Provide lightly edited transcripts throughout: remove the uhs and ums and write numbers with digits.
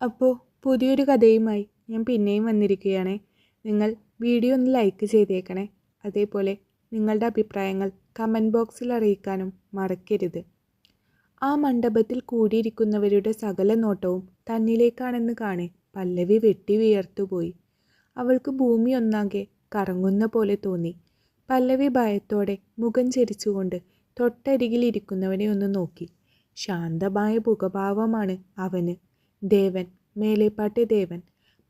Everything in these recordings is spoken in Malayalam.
അപ്പോൾ പുതിയൊരു കഥയുമായി ഞാൻ പിന്നെയും വന്നിരിക്കുകയാണേ. നിങ്ങൾ വീഡിയോ ഒന്ന് ലൈക്ക് ചെയ്തേക്കണേ. അതേപോലെ നിങ്ങളുടെ അഭിപ്രായങ്ങൾ കമൻറ്റ് ബോക്സിൽ അറിയിക്കാനും മറക്കരുത്. ആ മണ്ഡപത്തിൽ കൂടിയിരിക്കുന്നവരുടെ സകല നോട്ടവും തന്നിലേക്കാണെന്ന് കാണെ പല്ലവി വെട്ടി വിയർത്തുപോയി. അവൾക്ക് ഭൂമി ഒന്നാകെ കറങ്ങുന്ന പോലെ തോന്നി. പല്ലവി ഭയത്തോടെ മുഖം ചെരിച്ചുകൊണ്ട് തൊട്ടരികിൽ ഇരിക്കുന്നവനെ ഒന്ന് നോക്കി. ശാന്തമായ മുഖഭാവമാണ് അവന്. ദേവൻ, മേലേപ്പാട്ടെ ദേവൻ.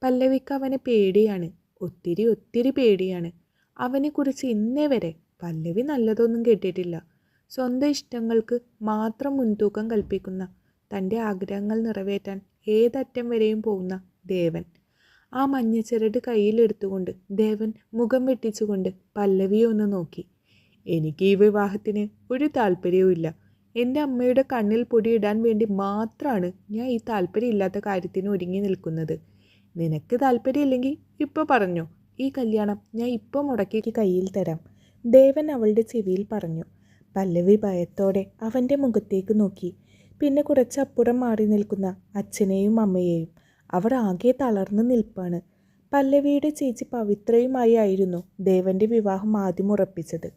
പല്ലവിക്ക് അവനെ പേടിയാണ്, ഒത്തിരി പേടിയാണ്. അവനെക്കുറിച്ച് ഇന്നേ വരെ പല്ലവി നല്ലതൊന്നും കേട്ടിട്ടില്ല. സ്വന്തം ഇഷ്ടങ്ങൾക്ക് മാത്രം മുൻതൂക്കം കൽപ്പിക്കുന്ന, തൻ്റെ ആഗ്രഹങ്ങൾ നിറവേറ്റാൻ ഏതറ്റം വരെയും പോകുന്ന ദേവൻ. ആ മഞ്ഞച്ചിരട് കയ്യിലെടുത്തുകൊണ്ട് ദേവൻ മുഖം വെട്ടിച്ചുകൊണ്ട് പല്ലവിയെ ഒന്ന് നോക്കി. എനിക്ക് ഈ വിവാഹത്തിന് ഒരു താല്പര്യവുമില്ല. എൻ്റെ അമ്മയുടെ കണ്ണിൽ പൊടിയിടാൻ വേണ്ടി മാത്രമാണ് ഞാൻ ഈ താല്പര്യമില്ലാത്ത കാര്യത്തിന് ഒരുങ്ങി നിൽക്കുന്നത്. നിനക്ക് താല്പര്യമില്ലെങ്കിൽ ഇപ്പോൾ പറഞ്ഞോ, ഈ കല്യാണം ഞാൻ ഇപ്പോൾ മുടക്കി കയ്യിൽ തരാം, ദേവൻ അവളുടെ ചെവിയിൽ പറഞ്ഞു. പല്ലവി ഭയത്തോടെ അവൻ്റെ മുഖത്തേക്ക് നോക്കി. പിന്നെ കുറച്ചപ്പുറം മാറി നിൽക്കുന്ന അച്ഛനെയും അമ്മയെയും. അവർ ആകെ തളർന്നു നിൽപ്പാണ്. പല്ലവിയുടെ ചേച്ചി പവിത്രയുമായി ആയിരുന്നു ദേവൻ്റെ വിവാഹം ആദ്യം ഉറപ്പിച്ചത്.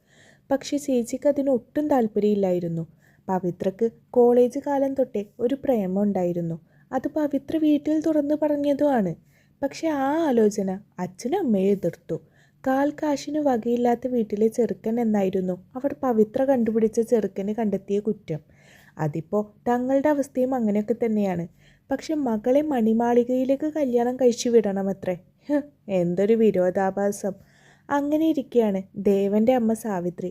പക്ഷെ ചേച്ചിക്ക് അതിനൊട്ടും താല്പര്യമില്ലായിരുന്നു. പവിത്രക്ക് കോളേജ് കാലം തൊട്ടേ ഒരു പ്രേമം ഉണ്ടായിരുന്നു. അത് പവിത്ര വീട്ടിൽ തുറന്നു പറഞ്ഞതുമാണ്. പക്ഷെ ആ ആലോചന അച്ഛനും അമ്മയെ എതിർത്തു. കാൽ കാശിനു വകയില്ലാത്ത വീട്ടിലെ ചെറുക്കൻ എന്നായിരുന്നു അവർ പവിത്ര കണ്ടുപിടിച്ച ചെറുക്കന് കണ്ടെത്തിയ കുറ്റം. അതിപ്പോൾ തങ്ങളുടെ അവസ്ഥയും അങ്ങനെയൊക്കെ തന്നെയാണ്. പക്ഷെ മകളെ മണിമാളികയിലേക്ക് കല്യാണം കഴിച്ചു വിടണമത്രേ. എന്തൊരു വിരോധാഭാസം. അങ്ങനെ ഇരിക്കെയാണ് ദേവൻ്റെ അമ്മ സാവിത്രി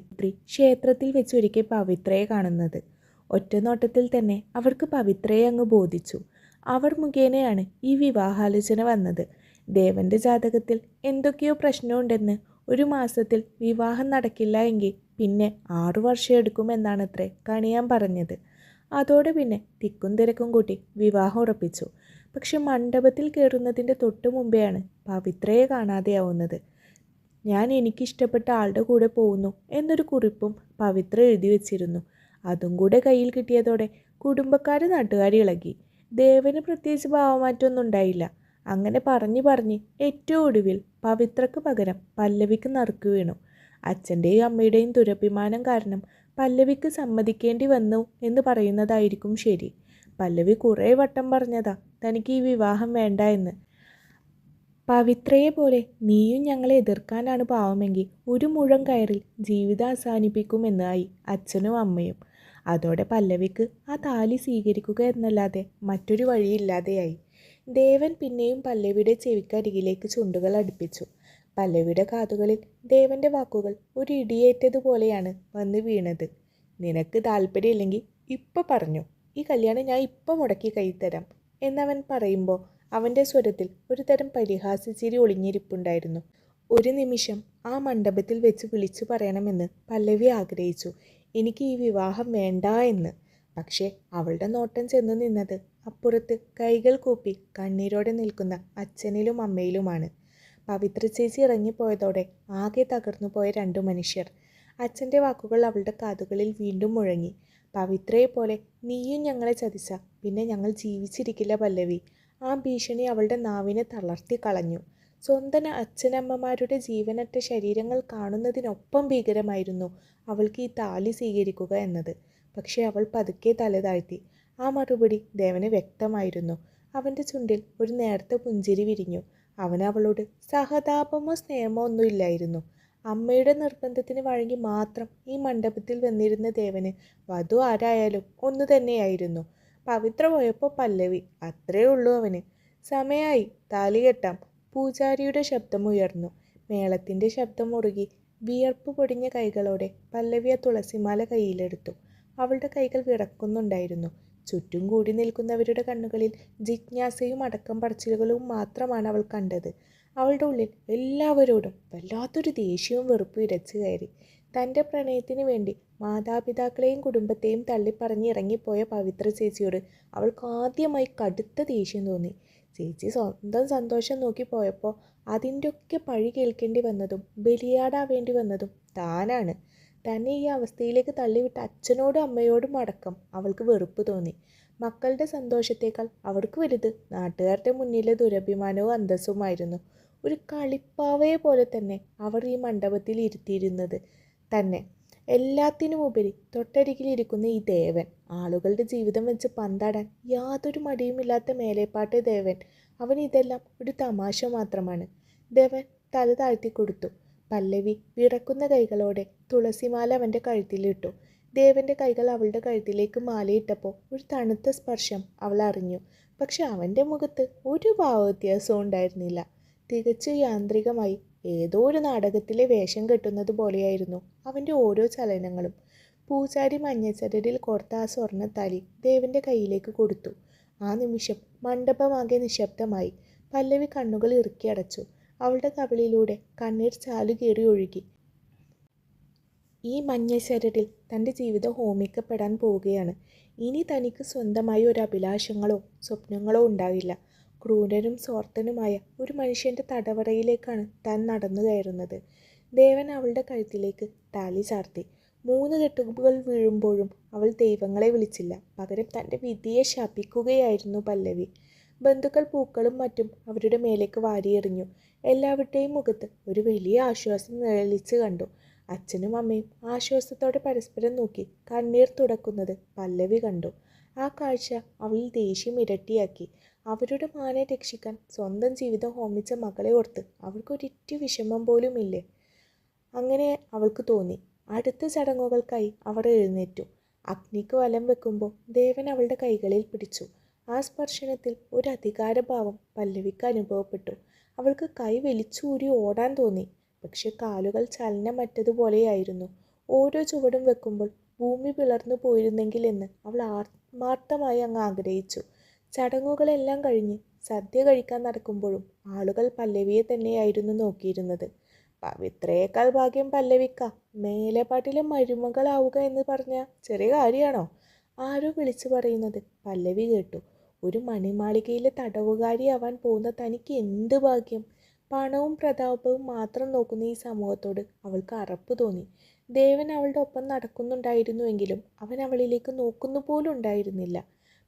ക്ഷേത്രത്തിൽ വെച്ച് ഒരിക്കൽ പവിത്രയെ കാണുന്നത്. ഒറ്റ നോട്ടത്തിൽ തന്നെ അവർക്ക് പവിത്രയെ അങ്ങ് ബോധിച്ചു. അവർ മുഖേനയാണ് ഈ വിവാഹാലോചന വന്നത്. ദേവൻ്റെ ജാതകത്തിൽ എന്തൊക്കെയോ പ്രശ്നമുണ്ടെന്ന്, 1 മാസത്തിൽ വിവാഹം നടക്കില്ല എങ്കിൽ പിന്നെ 6 വർഷം എടുക്കുമെന്നാണത്രേ കണിയാൻ പറഞ്ഞത്. അതോടെ പിന്നെ തിക്കും തിരക്കും കൂട്ടി വിവാഹം ഉറപ്പിച്ചു. പക്ഷെ മണ്ഡപത്തിൽ കയറുന്നതിൻ്റെ തൊട്ട് മുമ്പെയാണ് പവിത്രയെ കാണാതെയാവുന്നത്. ഞാൻ എനിക്കിഷ്ടപ്പെട്ട ആളുടെ കൂടെ പോകുന്നു എന്നൊരു കുറിപ്പും പവിത്ര എഴുതി വെച്ചിരുന്നു. അതും കൂടെ കയ്യിൽ കിട്ടിയതോടെ കുടുംബക്കാർ നാട്ടുകാർ ഇളകി. ദേവന് പ്രത്യേകിച്ച് ഭാവമാറ്റമൊന്നും ഉണ്ടായില്ല. അങ്ങനെ പറഞ്ഞ് ഏറ്റവും ഒടുവിൽ പവിത്രക്ക് പകരം പല്ലവിക്ക് നറുക്ക് വീണു. അച്ഛൻ്റെയും അമ്മയുടെയും ദുരഭിമാനം കാരണം പല്ലവിക്ക് സമ്മതിക്കേണ്ടി വന്നു എന്ന് പറയുന്നതായിരിക്കും ശരി. പല്ലവി കുറേ വട്ടം പറഞ്ഞതാ തനിക്ക് ഈ വിവാഹം വേണ്ട എന്ന്. പവിത്രയെ പോലെ നീയും ഞങ്ങളെ എതിർക്കാനാണ് പാവമെങ്കിൽ 1 മുഴം കയറിൽ ജീവിതം അവസാനിപ്പിക്കുമെന്നായി അച്ഛനും അമ്മയും. അതോടെ പല്ലവിക്ക് ആ താലി സ്വീകരിക്കുക എന്നല്ലാതെ മറ്റൊരു വഴിയില്ലാതെയായി. ദേവൻ പിന്നെയും പല്ലവിയുടെ ചെവിക്കരികിലേക്ക് ചുണ്ടുകൾ അടുപ്പിച്ചു. പല്ലവിയുടെ കാതുകളിൽ ദേവൻ്റെ വാക്കുകൾ ഒരു ഇടിയേറ്റതുപോലെയാണ് വന്ന് വീണത്. നിനക്ക് താല്പര്യമില്ലെങ്കിൽ ഇപ്പം പറഞ്ഞു, ഈ കല്യാണം ഞാൻ ഇപ്പം മുടക്കി കൈ തരാം എന്നവൻ പറയുമ്പോൾ അവൻ്റെ സ്വരത്തിൽ ഒരു തരം പരിഹാസച്ചിരി ഒളിഞ്ഞിരിപ്പുണ്ടായിരുന്നു. ഒരു നിമിഷം ആ മണ്ഡപത്തിൽ വെച്ച് വിളിച്ചു പറയണമെന്ന് പല്ലവി ആഗ്രഹിച്ചു, എനിക്ക് ഈ വിവാഹം വേണ്ട എന്ന്. പക്ഷേ അവളുടെ നോട്ടം ചെന്നു നിന്നത് അപ്പുറത്ത് കൈകൾ കൂപ്പി കണ്ണീരോടെ നിൽക്കുന്ന അച്ഛനിലും അമ്മയിലുമാണ്. പവിത്ര ചേച്ചി ഇറങ്ങിപ്പോയതോടെ ആകെ തകർന്നു പോയ 2 മനുഷ്യർ. അച്ഛൻ്റെ വാക്കുകൾ അവളുടെ കാതുകളിൽ വീണ്ടും മുഴങ്ങി. പവിത്രയെപ്പോലെ നീയും ഞങ്ങളെ ചതിച്ച പിന്നെ ഞങ്ങൾ ജീവിച്ചിരിക്കില്ല പല്ലവി. ആ ഭീഷണി അവളുടെ നാവിനെ തളർത്തി കളഞ്ഞു. സ്വന്തം അച്ഛനമ്മമാരുടെ ജീവനറ്റ ശരീരങ്ങൾ കാണുന്നതിനൊപ്പം ഭീകരമായിരുന്നു അവൾക്ക് ഈ താലി സ്വീകരിക്കുക എന്നത്. പക്ഷേ അവൾ പതുക്കെ തലതാഴ്ത്തി. ആ മറുപടി ദേവന് വ്യക്തമായിരുന്നു. അവൻ്റെ ചുണ്ടിൽ ഒരു നേർത്ത പുഞ്ചിരി വിരിഞ്ഞു. അവൻ അവളോട് സഹതാപമോ സ്നേഹമോ ഒന്നുമില്ലായിരുന്നു. അമ്മയുടെ നിർബന്ധത്തിന് വഴങ്ങി മാത്രം ഈ മണ്ഡപത്തിൽ വന്നിരുന്ന ദേവന് വധു ആരായാലും ഒന്നു തന്നെയായിരുന്നു. പവിത്ര പോയപ്പോൾ പല്ലവി, അത്രേ ഉള്ളൂ അവന്. സമയായി, താലി കെട്ടാം. പൂജാരിയുടെ ശബ്ദമുയർന്നു. മേളത്തിൻ്റെ ശബ്ദം മുറുകി വിയർപ്പ് പൊടിഞ്ഞ കൈകളോടെ പല്ലവി ആ തുളസിമാല കയ്യിലെടുത്തു. അവളുടെ കൈകൾ വിറക്കുന്നുണ്ടായിരുന്നു. ചുറ്റും കൂടി നിൽക്കുന്നവരുടെ കണ്ണുകളിൽ ജിജ്ഞാസയും അടക്കം പറച്ചിലുകളും മാത്രമാണ് അവൾ കണ്ടത്. അവളുടെ ഉള്ളിൽ എല്ലാവരോടും വല്ലാത്തൊരു ദേഷ്യവും വെറുപ്പും ഇരച്ചു കയറി. തൻ്റെ പ്രണയത്തിന് വേണ്ടി മാതാപിതാക്കളെയും കുടുംബത്തെയും തള്ളിപ്പറഞ്ഞ് ഇറങ്ങിപ്പോയ പവിത്ര ചേച്ചിയോട് അവൾക്ക് ആദ്യമായി കടുത്ത ദേഷ്യം തോന്നി. ചേച്ചി സ്വന്തം സന്തോഷം നോക്കി പോയപ്പോൾ അതിൻ്റെയൊക്കെ പഴി കേൾക്കേണ്ടി വന്നതും ബലിയാടാവേണ്ടി വന്നതും താനാണ്. തന്നെ ഈ അവസ്ഥയിലേക്ക് തള്ളിവിട്ട അച്ഛനോടും അമ്മയോടും അടക്കം അവൾക്ക് വെറുപ്പ് തോന്നി. മക്കളുടെ സന്തോഷത്തേക്കാൾ അവർക്ക് വലുത് നാട്ടുകാരുടെ മുന്നിലെ ദുരഭിമാനവും അന്തസ്സുമായിരുന്നു. ഒരു കളിപ്പാവയെ പോലെ തന്നെ അവർ ഈ മണ്ഡപത്തിൽ ഇരുത്തിയിരുന്നത് തന്നെ. എല്ലാത്തിനുമുപരി തൊട്ടരികിലിരിക്കുന്ന ഈ ദേവൻ, ആളുകളുടെ ജീവിതം വെച്ച് പന്താടാൻ യാതൊരു മടിയുമില്ലാത്ത മേലേപ്പാട്ട് ദേവൻ. അവൻ ഇതെല്ലാം ഒരു തമാശ മാത്രമാണ്. ദേവൻ തല താഴ്ത്തി കൊടുത്തു. പല്ലവി വിറക്കുന്ന കൈകളോടെ തുളസിമാല അവൻ്റെ കഴുത്തിലിട്ടു. ദേവൻ്റെ കൈകൾ അവളുടെ കഴുത്തിലേക്ക് മാലയിട്ടപ്പോൾ ഒരു തണുത്ത സ്പർശം അവൾ അറിഞ്ഞു. പക്ഷെ അവൻ്റെ മുഖത്ത് ഒരു ഭാവവ്യത്യാസവും ഉണ്ടായിരുന്നില്ല. തികച്ചു യാന്ത്രികമായി ഏതോ ഒരു നാടകത്തിലെ വേഷം കെട്ടുന്നത് പോലെയായിരുന്നു അവൻ്റെ ഓരോ ചലനങ്ങളും. പൂജാരി മഞ്ഞച്ചരടിൽ കോർത്ത ആ സ്വർണ്ണത്താലി ദേവൻ്റെ കയ്യിലേക്ക് കൊടുത്തു. ആ നിമിഷം മണ്ഡപമാകെ നിശബ്ദമായി. പല്ലവി കണ്ണുകൾ ഇറുക്കി അടച്ചു. അവളുടെ കവിളിലൂടെ കണ്ണീർ ചാലുകേറി ഒഴുകി. ഈ മഞ്ഞച്ചരടിൽ തൻ്റെ ജീവിതം ഹോമിക്കപ്പെടാൻ പോവുകയാണ്. ഇനി തനിക്ക് സ്വന്തമായി ഒരു അഭിലാഷങ്ങളോ സ്വപ്നങ്ങളോ ഉണ്ടാവില്ല. ക്രൂരനും സ്വാർത്ഥനുമായ ഒരു മനുഷ്യൻ്റെ തടവറയിലേക്കാണ് താൻ നടന്നു കയറുന്നത്. ദേവൻ അവളുടെ കഴുത്തിലേക്ക് താലി ചാർത്തി. 3 കെട്ടുകൾ വീഴുമ്പോഴും അവൾ ദൈവങ്ങളെ വിളിച്ചില്ല. പകരം തൻ്റെ വിധിയെ ശപിക്കുകയായിരുന്നു പല്ലവി. ബന്ധുക്കൾ പൂക്കളും മറ്റും അവരുടെ മേലേക്ക് വാരിയെറിഞ്ഞു. എല്ലാവരുടെയും മുഖത്ത് ഒരു വലിയ ആശ്വാസം നിഴലിച്ച് കണ്ടു. അച്ഛനും അമ്മയും ആശ്വാസത്തോടെ പരസ്പരം നോക്കി കണ്ണീർ തുടക്കുന്നത് പല്ലവി കണ്ടു. ആ കാഴ്ച അവളിൽ ദേഷ്യം ഇരട്ടിയാക്കി. അവരുടെ മാനെ രക്ഷിക്കാൻ സ്വന്തം ജീവിതം ഹോമിച്ച മകളെ ഓർത്ത് അവർക്കൊരിറ്റു വിഷമം പോലും ഇല്ലേ? അങ്ങനെ അവൾക്ക് തോന്നി. അടുത്ത ചടങ്ങുകൾക്കായി അവർ എഴുന്നേറ്റു. അഗ്നിക്ക് വലം വെക്കുമ്പോൾ ദേവൻ അവളുടെ കൈകളിൽ പിടിച്ചു. ആ സ്പർശനത്തിൽ ഒരു അധികാരഭാവം പല്ലവിക്ക് അനുഭവപ്പെട്ടു. അവൾക്ക് കൈ വലിച്ചൂരി ഓടാൻ തോന്നി. പക്ഷെ കാലുകൾ ചലനമറ്റതുപോലെയായിരുന്നു. ഓരോ ചുവടും വെക്കുമ്പോൾ ഭൂമി പിളർന്നു പോയിരുന്നെങ്കിൽ എന്ന് അവൾ ആത്മാർത്ഥമായി അങ്ങ് ആഗ്രഹിച്ചു. ചടങ്ങുകളെല്ലാം കഴിഞ്ഞ് സദ്യ കഴിക്കാൻ നടക്കുമ്പോഴും ആളുകൾ പല്ലവിയെ തന്നെയായിരുന്നു നോക്കിയിരുന്നത്. പവിത്രയേക്കാൾ ഭാഗ്യം പല്ലവിക്ക, മേലെപ്പാട്ടിലെ മരുമകളാവുക എന്ന് പറഞ്ഞാൽ ചെറിയ കാര്യമാണോ? ആരോ വിളിച്ചു പറയുന്നത് പല്ലവി കേട്ടു. ഒരു മണിമാളികയിലെ തടവുകാരിയാവാൻ പോകുന്ന തനിക്ക് എന്ത് ഭാഗ്യം! പണവും പ്രതാപവും മാത്രം നോക്കുന്ന ഈ സമൂഹത്തോട് അവൾക്ക് അറപ്പ് തോന്നി. ദേവൻ അവളുടെ ഒപ്പം നടക്കുന്നുണ്ടായിരുന്നുവെങ്കിലും അവൻ അവളിലേക്ക് നോക്കുന്നു പോലും ഉണ്ടായിരുന്നില്ല.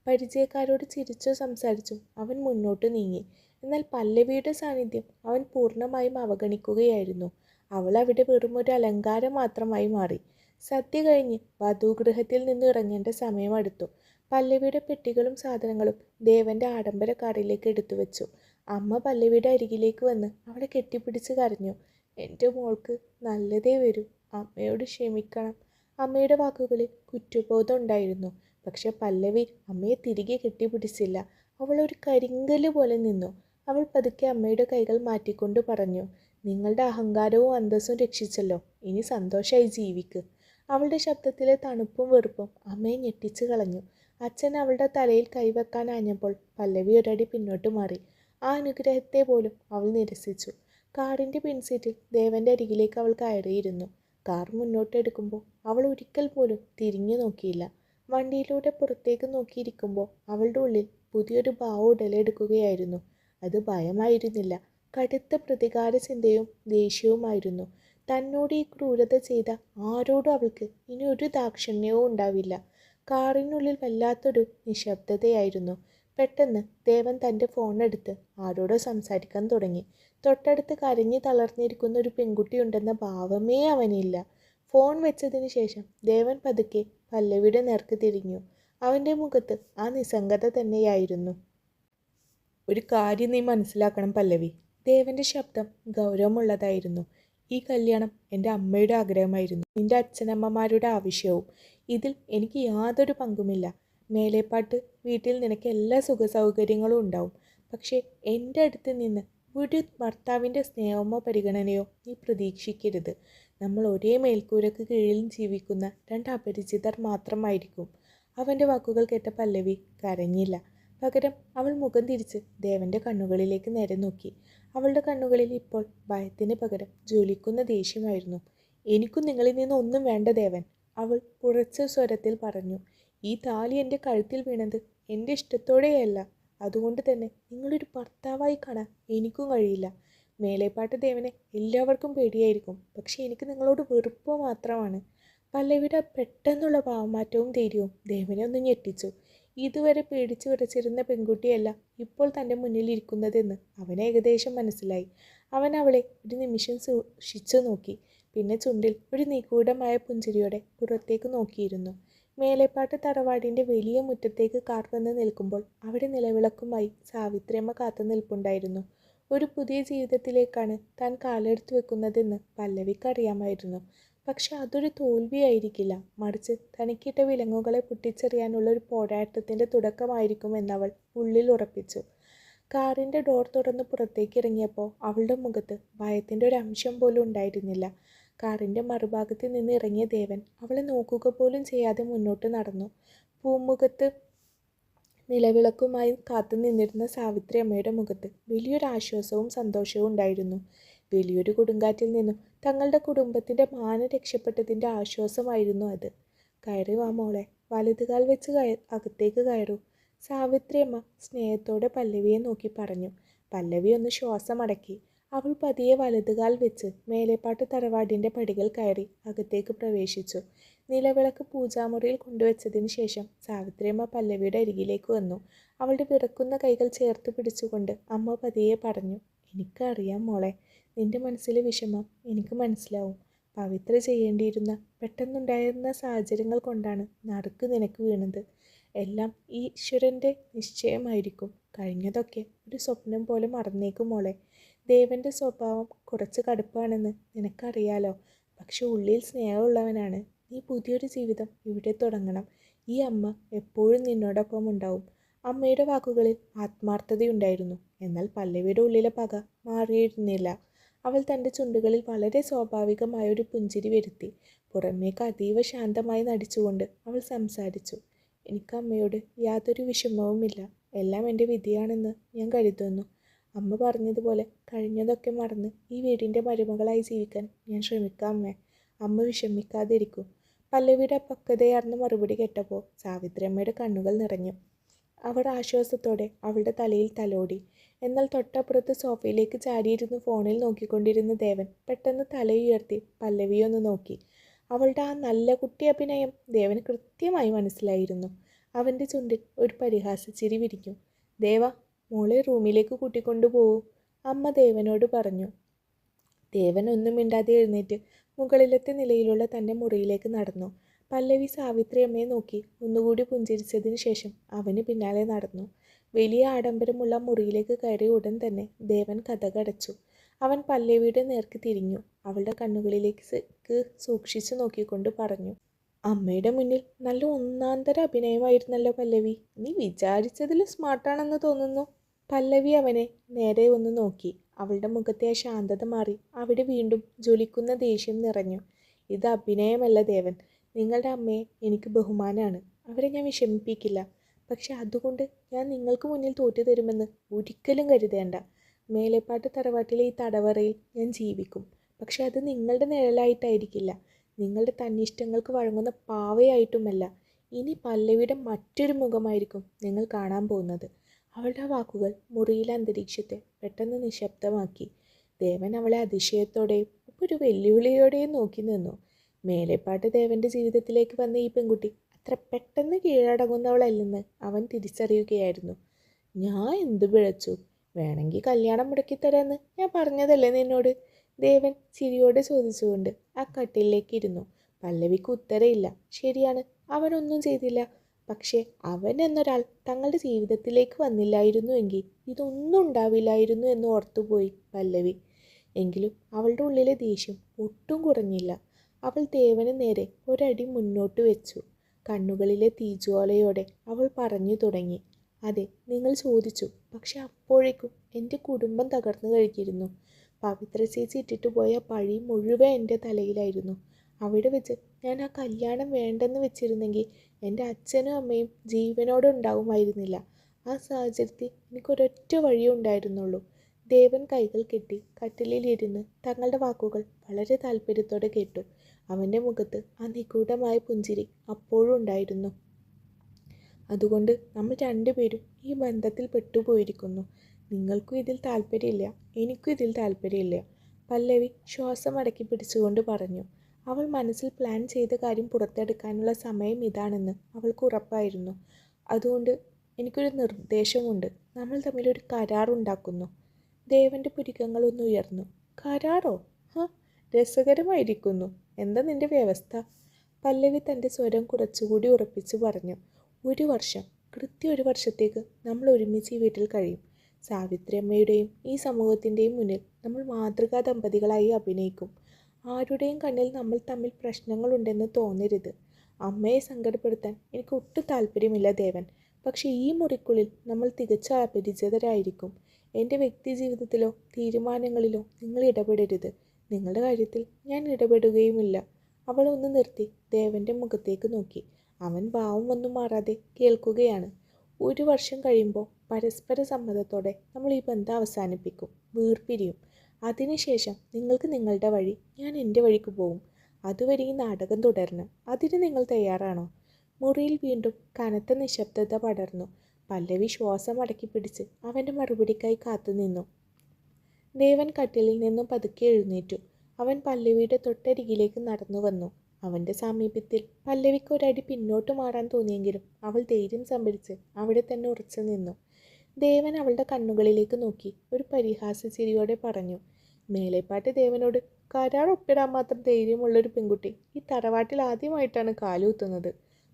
പരിചയക്കാരോട് ചിരിച്ചോ സംസാരിച്ചും അവൻ മുന്നോട്ട് നീങ്ങി. എന്നാൽ പല്ലവിയുടെ സാന്നിധ്യം അവൻ പൂർണ്ണമായും അവഗണിക്കുകയായിരുന്നു. അവൾ അവിടെ വെറും ഒരു അലങ്കാരം മാത്രമായി മാറി. സദ്യ കഴിഞ്ഞ് വധൂഗൃഹത്തിൽ നിന്ന് ഇറങ്ങേണ്ട സമയമെടുത്തു. പല്ലവിയുടെ പെട്ടികളും സാധനങ്ങളും ദേവൻ്റെ ആഡംബര കാറിലേക്ക് എടുത്തു വെച്ചു. അമ്മ പല്ലവിയുടെ അരികിലേക്ക് വന്ന് അവളെ കെട്ടിപ്പിടിച്ച് കരഞ്ഞു. എൻ്റെ മോൾക്ക് നല്ലതേ വരൂ, അമ്മയോട് ക്ഷമിക്കണം. അമ്മയുടെ വാക്കുകളിൽ കുറ്റബോധം ഉണ്ടായിരുന്നു. പക്ഷെ പല്ലവി അമ്മയെ തിരികെ കെട്ടിപ്പിടിച്ചില്ല. അവൾ ഒരു കരിങ്കല്ല് പോലെ നിന്നു. അവൾ പതുക്കെ അമ്മയുടെ കൈകൾ മാറ്റിക്കൊണ്ട് പറഞ്ഞു, നിങ്ങളുടെ അഹങ്കാരവും അന്തസ്സും രക്ഷിച്ചല്ലോ, ഇനി സന്തോഷമായി ജീവിക്ക്. അവളുടെ ശബ്ദത്തിലെ തണുപ്പും വെറുപ്പും അമ്മയെ ഞെട്ടിച്ചു കളഞ്ഞു. അച്ഛൻ അവളുടെ തലയിൽ കൈവെക്കാനാഞ്ഞപ്പോൾ പല്ലവി ഒരടി പിന്നോട്ട് മാറി. ആ അനുഗ്രഹത്തെ പോലും അവൾ നിരസിച്ചു. കാറിൻ്റെ പിൻസീറ്റിൽ ദേവൻ്റെ അരികിലേക്ക് അവൾ കയറിയിരുന്നു. കാർ മുന്നോട്ടെടുക്കുമ്പോൾ അവൾ ഒരിക്കൽ പോലും തിരിഞ്ഞു നോക്കിയില്ല. വണ്ടിയിലൂടെ പുറത്തേക്ക് നോക്കിയിരിക്കുമ്പോൾ അവളുടെ ഉള്ളിൽ പുതിയൊരു ഭാവം ഉടലെടുക്കുകയായിരുന്നു. അത് ഭയമായിരുന്നില്ല, കടുത്ത പ്രതികാര ചിന്തയും ദേഷ്യവുമായിരുന്നു. തന്നോട് ഈ ക്രൂരത ചെയ്ത ആരോടും അവൾക്ക് ഇനി ഒരു ദാക്ഷിണ്യവും ഉണ്ടാവില്ല. കാറിനുള്ളിൽ വല്ലാത്തൊരു നിശബ്ദതയായിരുന്നു. പെട്ടെന്ന് ദേവൻ തൻ്റെ ഫോണെടുത്ത് ആരോടോ സംസാരിക്കാൻ തുടങ്ങി. തൊട്ടടുത്ത് കരഞ്ഞു തളർന്നിരിക്കുന്ന ഒരു പെൺകുട്ടിയുണ്ടെന്ന ഭാവമേ അവനില്ല. ഫോൺ വെച്ചതിന് ശേഷം ദേവൻ പതുക്കെ പല്ലവിയുടെ നേർക്ക് തിരിഞ്ഞു. അവൻ്റെ മുഖത്ത് ആ നിസ്സംഗത തന്നെയായിരുന്നു. ഒരു കാര്യം നീ മനസ്സിലാക്കണം പല്ലവി. ദേവൻ്റെ ശബ്ദം ഗൗരവമുള്ളതായിരുന്നു. ഈ കല്യാണം എൻ്റെ അമ്മയുടെ ആഗ്രഹമായിരുന്നു, നിൻ്റെ അച്ഛനമ്മമാരുടെ ആവശ്യവും. ഇതിൽ എനിക്ക് യാതൊരു പങ്കുമില്ല. മേലേപ്പാട്ട് വീട്ടിൽ നിനക്ക് എല്ലാ സുഖസൗകര്യങ്ങളും ഉണ്ടാവും. പക്ഷേ എൻ്റെ അടുത്ത് നിന്ന് ഒരു ഭർത്താവിൻ്റെ സ്നേഹമോ പരിഗണനയോ നീ പ്രതീക്ഷിക്കരുത്. നമ്മൾ ഒരേ മേൽക്കൂരക്ക് കീഴിൽ ജീവിക്കുന്ന 2 അപരിചിതർ മാത്രമായിരിക്കും. അവൻ്റെ വാക്കുകൾ കേട്ട പല്ലവി കരഞ്ഞില്ല. പകരം അവൾ മുഖം തിരിച്ച് ദേവൻ്റെ കണ്ണുകളിലേക്ക് നേരെ നോക്കി. അവളുടെ കണ്ണുകളിൽ ഇപ്പോൾ ഭയത്തിന് പകരം ജ്വലിക്കുന്ന ദേഷ്യമായിരുന്നു. എനിക്കും നിങ്ങളിൽ നിന്ന് ഒന്നും വേണ്ട ദേവൻ, അവൾ ഉറച്ച സ്വരത്തിൽ പറഞ്ഞു. ഈ താലി എൻ്റെ കഴുത്തിൽ വീണത് എൻ്റെ ഇഷ്ടത്തോടെയല്ല. അതുകൊണ്ട് തന്നെ നിങ്ങളൊരു ഭർത്താവായി കാണാൻ എനിക്കും കഴിയില്ല. മേലേപ്പാട്ട് ദേവനെ എല്ലാവർക്കും പേടിയായിരിക്കും, പക്ഷേ എനിക്ക് നിങ്ങളോട് വെറുപ്പ് മാത്രമാണ്. പല്ലവിയുടെ പെട്ടെന്നുള്ള ഭാവമാറ്റവും ധൈര്യവും ദേവനെ ഒന്ന് ഞെട്ടിച്ചു. ഇതുവരെ പേടിച്ചു വിറച്ചിരുന്ന പെൺകുട്ടിയല്ല ഇപ്പോൾ തൻ്റെ മുന്നിലിരിക്കുന്നതെന്ന് അവന് ഏകദേശം മനസ്സിലായി. അവൻ അവളെ ഒരു നിമിഷം സൂക്ഷിച്ചു നോക്കി. പിന്നെ ചുണ്ടിൽ ഒരു നിഗൂഢമായ പുഞ്ചിരിയോടെ പുറത്തേക്ക് നോക്കിയിരുന്നു. മേലെപ്പാട്ട് തറവാടിൻ്റെ വലിയ മുറ്റത്തേക്ക് കാർ വന്ന് നിൽക്കുമ്പോൾ അവിടെ നിലവിളക്കുമായി സാവിത്രിയമ്മ കാത്തു നിൽപ്പുണ്ടായിരുന്നു. ഒരു പുതിയ ജീവിതത്തിലേക്കാണ് താൻ കാലെടുത്ത് വെക്കുന്നതെന്ന് പല്ലവിക്കറിയാമായിരുന്നു. പക്ഷെ അതൊരു തോൽവിയായിരിക്കില്ല, മറിച്ച് തനിക്കിട്ട വിലങ്ങുകളെ പൊട്ടിച്ചെറിയാനുള്ള ഒരു പോരാട്ടത്തിൻ്റെ തുടക്കമായിരിക്കുമെന്നവൾ ഉള്ളിൽ ഉറപ്പിച്ചു. കാറിൻ്റെ ഡോർ തുറന്ന് പുറത്തേക്ക് ഇറങ്ങിയപ്പോൾ അവളുടെ മുഖത്ത് ഭയത്തിൻ്റെ ഒരു അംശം പോലും ഉണ്ടായിരുന്നില്ല. കാറിൻ്റെ മറുഭാഗത്ത് നിന്ന് ഇറങ്ങിയ ദേവൻ അവളെ നോക്കുക പോലും ചെയ്യാതെ മുന്നോട്ട് നടന്നു. പൂമുഖത്ത് നിലവിളക്കുമായി കാത്തു നിന്നിരുന്ന സാവിത്രി അമ്മയുടെ മുഖത്ത് വലിയൊരു ആശ്വാസവും സന്തോഷവും ഉണ്ടായിരുന്നു. വലിയൊരു കൊടുങ്കാറ്റിൽ നിന്നും തങ്ങളുടെ കുടുംബത്തിൻ്റെ മാനം രക്ഷപ്പെട്ടതിൻ്റെ ആശ്വാസമായിരുന്നു അത്. കയറി വാ മോളെ, വലതുകാൽ വെച്ച് അകത്തേക്ക് കയറൂ, സാവിത്രിയമ്മ സ്നേഹത്തോടെ പല്ലവിയെ നോക്കി പറഞ്ഞു. പല്ലവി ഒന്ന് ശ്വാസമടക്കി. അവൾ പതിയെ വലതുകാൽ വെച്ച് മേലെപ്പാട്ട് തറവാടിൻ്റെ പടികൾ കയറി അകത്തേക്ക് പ്രവേശിച്ചു. നിലവിളക്ക് പൂജാമുറിയിൽ കൊണ്ടുവച്ചതിന് ശേഷം സാവിത്രിയമ്മ പല്ലവിയുടെ അരികിലേക്ക് വന്നു. അവളുടെ വിറക്കുന്ന കൈകൾ ചേർത്ത് പിടിച്ചുകൊണ്ട് അമ്മ പതിയെ പറഞ്ഞു, എനിക്കറിയാം മോളെ, നിന്റെ മനസ്സിലെ വിഷമം എനിക്ക് മനസ്സിലാവും. പവിത്ര ചെയ്യേണ്ടിയിരുന്ന പെട്ടെന്നുണ്ടായിരുന്ന സാഹചര്യങ്ങൾ കൊണ്ടാണ് നറുക്ക് നിനക്ക് വീണത്. എല്ലാം ഈശ്വരൻ്റെ നിശ്ചയമായിരിക്കും. കഴിഞ്ഞതൊക്കെ ഒരു സ്വപ്നം പോലെ മറന്നേക്കും മോളെ. ദേവൻ്റെ സ്വഭാവം കുറച്ച് കടുപ്പാണെന്ന് നിനക്കറിയാലോ, പക്ഷെ ഉള്ളിൽ സ്നേഹമുള്ളവനാണ്. നീ പുതിയൊരു ജീവിതം ഇവിടെ തുടങ്ങണം. ഈ അമ്മ എപ്പോഴും നിന്നോടൊപ്പം ഉണ്ടാവും. അമ്മയുടെ വാക്കുകളിൽ ആത്മാർത്ഥതയുണ്ടായിരുന്നു. എന്നാൽ പല്ലവിയുടെ ഉള്ളിലെ പക മാറിയിരുന്നില്ല. അവൾ തൻ്റെ ചുണ്ടുകളിൽ വളരെ സ്വാഭാവികമായ ഒരു പുഞ്ചിരി വരുത്തി. പുറമേക്ക് അതീവ ശാന്തമായി നടിച്ചുകൊണ്ട് അവൾ സംസാരിച്ചു. എനിക്ക് അമ്മയോട് യാതൊരു വിഷമവുമില്ല. എല്ലാം എൻ്റെ വിധിയാണെന്ന് ഞാൻ കരുതുന്നു. അമ്മ പറഞ്ഞതുപോലെ കഴിഞ്ഞതൊക്കെ മറന്ന് ഈ വീടിൻ്റെ മരുമകളായി ജീവിക്കാൻ ഞാൻ ശ്രമിക്കാം അമ്മേ. അമ്മ വിഷമിക്കാതിരിക്കൂ. പല്ലവിയുടെ പക്വതയാർന്ന മറുപടി കേട്ടപ്പോൾ സാവിത്രിയമ്മയുടെ കണ്ണുകൾ നിറഞ്ഞു. അവർ ആശ്വാസത്തോടെ അവളുടെ തലയിൽ തലോടി. എന്നാൽ തൊട്ടപ്പുറത്ത് സോഫയിലേക്ക് ചാടിയിരുന്ന് ഫോണിൽ നോക്കിക്കൊണ്ടിരുന്ന ദേവൻ പെട്ടെന്ന് തലയുയർത്തി പല്ലവിയൊന്ന് നോക്കി. അവളുടെ ആ നല്ല കുട്ടി അഭിനയം ദേവന് കൃത്യമായി മനസ്സിലായിരുന്നു. അവൻ്റെ ചുണ്ടിൽ ഒരു പരിഹാസച്ചിരി വിരിഞ്ഞു. ദേവ, മോളെ റൂമിലേക്ക് കൂട്ടിക്കൊണ്ടുപോകൂ, അമ്മ ദേവനോട് പറഞ്ഞു. ദേവൻ ഒന്നും മിണ്ടാതെ എഴുന്നേറ്റ് മുകളിലത്തെ നിലയിലുള്ള തൻ്റെ മുറിയിലേക്ക് നടന്നു. പല്ലവി സാവിത്രിയമ്മയെ നോക്കി ഒന്നുകൂടി പുഞ്ചിരിച്ചതിന് ശേഷം അവന് പിന്നാലെ നടന്നു. വലിയ ആഡംബരമുള്ള മുറിയിലേക്ക് കയറിയ ഉടൻ തന്നെ ദേവൻ കതകടച്ചു. അവൻ പല്ലവിയുടെ നേർക്ക് തിരിഞ്ഞു. അവളുടെ കണ്ണുകളിലേക്ക് സൂക്ഷിച്ചു നോക്കിക്കൊണ്ട് പറഞ്ഞു, അമ്മയുടെ മുന്നിൽ നല്ല ഒന്നാന്തര അഭിനയമായിരുന്നല്ലോ പല്ലവി. നീ വിചാരിച്ചതിൽ സ്മാർട്ടാണെന്ന് തോന്നുന്നു. പല്ലവി അവനെ നേരെ ഒന്ന് നോക്കി. അവളുടെ മുഖത്തെ ആ ശാന്തത മാറി അവിടെ വീണ്ടും ജ്വലിക്കുന്ന ദേഷ്യം നിറഞ്ഞു. ഇത് അഭിനയമല്ല ദേവൻ. നിങ്ങളുടെ അമ്മയെ എനിക്ക് ബഹുമാനമാണ്. അവരെ ഞാൻ വിഷമിപ്പിക്കില്ല. പക്ഷെ അതുകൊണ്ട് ഞാൻ നിങ്ങൾക്ക് മുന്നിൽ തോറ്റു തരുമെന്ന് ഒരിക്കലും കരുതേണ്ട. മേലെപ്പാട്ട് തറവാട്ടിലെ ഈ തടവറയിൽ ഞാൻ ജീവിക്കും. പക്ഷെ അത് നിങ്ങളുടെ നിഴലായിട്ടായിരിക്കില്ല. നിങ്ങളുടെ തന്നിഷ്ടങ്ങൾക്ക് വഴങ്ങുന്ന പാവയായിട്ടുമല്ല. ഇനി പല്ലവിയുടെ മറ്റൊരു മുഖമായിരിക്കും നിങ്ങൾ കാണാൻ പോകുന്നത്. അവളുടെ വാക്കുകൾ മുറിയിലെ അന്തരീക്ഷത്തെ പെട്ടെന്ന് നിശബ്ദമാക്കി. ദേവൻ അവളെ അതിശയത്തോടെയും ഒരു വെല്ലുവിളിയോടെയും നോക്കി നിന്നു. മേലെപ്പാട്ട് ദേവൻ്റെ ജീവിതത്തിലേക്ക് വന്ന ഈ പെൺകുട്ടി അത്ര പെട്ടെന്ന് കീഴടങ്ങുന്നവളല്ലെന്ന് അവൻ തിരിച്ചറിയുകയായിരുന്നു. ഞാൻ എന്തു പിഴച്ചു? വേണമെങ്കിൽ കല്യാണം മുടക്കിത്തരാമെന്ന് ഞാൻ പറഞ്ഞതല്ലേ നിന്നോട്? ദേവൻ ചിരിയോടെ ചോദിച്ചുകൊണ്ട് ആ കട്ടിലേക്ക് ഇരുന്നു. പല്ലവിക്ക് ഉത്തരയില്ല. ശരിയാണ്, അവനൊന്നും ചെയ്തില്ല. പക്ഷേ അവൻ എന്നൊരാൾ തങ്ങളുടെ ജീവിതത്തിലേക്ക് വന്നില്ലായിരുന്നുവെങ്കിൽ ഇതൊന്നും ഉണ്ടാവില്ലായിരുന്നു എന്ന് ഓർത്തുപോയി പല്ലവി. എങ്കിലും അവളുടെ ഉള്ളിലെ ദേഷ്യം ഒട്ടും കുറഞ്ഞില്ല. അവൾ ദേവന് നേരെ ഒരടി മുന്നോട്ട് വെച്ചു. കണ്ണുകളിലെ തീജ്വാലയോടെ അവൾ പറഞ്ഞു തുടങ്ങി. അതെ, നിങ്ങൾ ചോദിച്ചു. പക്ഷെ അപ്പോഴേക്കും എൻ്റെ കുടുംബം തകർന്നു കഴിഞ്ഞിരുന്നു. പവിത്ര ചേച്ചി ഇട്ടിട്ട് പോയ പഴി മുഴുവൻ എൻ്റെ തലയിലായിരുന്നു. അവിടെ വെച്ച് ഞാൻ ആ കല്യാണം വേണ്ടെന്ന് വെച്ചിരുന്നെങ്കിൽ എൻ്റെ അച്ഛനും അമ്മയും ജീവനോടെ ഉണ്ടാവുമായിരുന്നില്ല. ആ സാഹചര്യത്തിൽ എനിക്കൊരൊറ്റ വഴിയേ ഉണ്ടായിരുന്നുള്ളൂ. ദേവൻ കൈകൾ കെട്ടി കട്ടിലിലിരുന്ന് തങ്ങളുടെ വാക്കുകൾ വളരെ താല്പര്യത്തോടെ കേട്ടു. അവൻ്റെ മുഖത്ത് ആ നിഗൂഢമായ പുഞ്ചിരി അപ്പോഴും ഉണ്ടായിരുന്നു. അതുകൊണ്ട് നമ്മൾ രണ്ടുപേരും ഈ ബന്ധത്തിൽ പെട്ടുപോയിരിക്കുന്നു. നിങ്ങൾക്കും ഇതിൽ താല്പര്യമില്ല, എനിക്കും ഇതിൽ താല്പര്യമില്ല, പല്ലവി ശ്വാസം അടക്കി പിടിച്ചുകൊണ്ട് പറഞ്ഞു. അവൾ മനസ്സിൽ പ്ലാൻ ചെയ്ത കാര്യം പുറത്തെടുക്കാനുള്ള സമയം ഇതാണെന്ന് അവൾക്ക് ഉറപ്പായിരുന്നു. അതുകൊണ്ട് എനിക്കൊരു നിർദ്ദേശമുണ്ട്. നമ്മൾ തമ്മിലൊരു കരാറുണ്ടാക്കുന്നു. ദേവൻ്റെ പുരികങ്ങളൊന്ന് ഉയർന്നു. കരാറോ? രസകരമായിരിക്കുന്നു. എന്താ നിന്റെ വ്യവസ്ഥ? പല്ലവി തൻ്റെ സ്വരം കുറച്ചുകൂടി ഉറപ്പിച്ചു പറഞ്ഞു. 1 വർഷം, കൃത്യം 1 വർഷത്തേക്ക് നമ്മൾ ഒരുമിച്ച് ഈ വീട്ടിൽ കഴിയും. സാവിത്രി അമ്മയുടെയും ഈ സമൂഹത്തിൻ്റെയും മുന്നിൽ നമ്മൾ മാതൃകാ ദമ്പതികളായി അഭിനയിക്കും. ആരുടെയും കണ്ണിൽ നമ്മൾ തമ്മിൽ പ്രശ്നങ്ങളുണ്ടെന്ന് തോന്നരുത്. അമ്മയെ സങ്കടപ്പെടുത്താൻ എനിക്ക് ഒട്ടും താല്പര്യമില്ല ദേവൻ. പക്ഷേ ഈ മുറിക്കുള്ളിൽ നമ്മൾ തികച്ച അപരിചിതരായിരിക്കും. എൻ്റെ വ്യക്തി ജീവിതത്തിലോ തീരുമാനങ്ങളിലോ നിങ്ങൾ ഇടപെടരുത്. നിങ്ങളുടെ കാര്യത്തിൽ ഞാൻ ഇടപെടുകയുമില്ല. അവൾ ഒന്ന് നിർത്തി ദേവൻ്റെ മുഖത്തേക്ക് നോക്കി. അവൻ ഭാവമൊന്നും മാറാതെ കേൾക്കുകയാണ്. 1 വർഷം കഴിയുമ്പോൾ പരസ്പര സമ്മതത്തോടെ നമ്മൾ ഈ ബന്ധം അവസാനിപ്പിക്കും, വേർപിരിയും. അതിനുശേഷം നിങ്ങൾക്ക് നിങ്ങളുടെ വഴി, ഞാൻ എൻ്റെ വഴിക്ക് പോകും. അതുവരെ ഈ നാടകം തുടരണം. അതിന് നിങ്ങൾ തയ്യാറാണോ? മുറിയിൽ വീണ്ടും കനത്ത നിശബ്ദത പടർന്നു. പല്ലവി ശ്വാസം അടക്കി പിടിച്ച് അവൻ്റെ മറുപടിക്കായി കാത്തുനിന്നു. ദേവൻ കട്ടിലിൽ നിന്നും പതുക്കെ എഴുന്നേറ്റു. അവൻ പല്ലവിയുടെ തൊട്ടരികിലേക്ക് നടന്നു വന്നു. അവൻ്റെ സാമീപ്യത്തിൽ പല്ലവിക്ക് ഒരടി പിന്നോട്ട് മാറാൻ തോന്നിയെങ്കിലും അവൾ ധൈര്യം സംഭരിച്ച് അവിടെ തന്നെ ഉറച്ചു നിന്നു. ദേവൻ അവളുടെ കണ്ണുകളിലേക്ക് നോക്കി ഒരു പരിഹാസ ചിരിയോടെ പറഞ്ഞു, മേലെപ്പാട്ട് ദേവനോട് കരാർ ഒപ്പിടാൻ മാത്രം ധൈര്യമുള്ളൊരു പെൺകുട്ടി ഈ തറവാട്ടിൽ ആദ്യമായിട്ടാണ് കാലുകുത്തുന്നത്.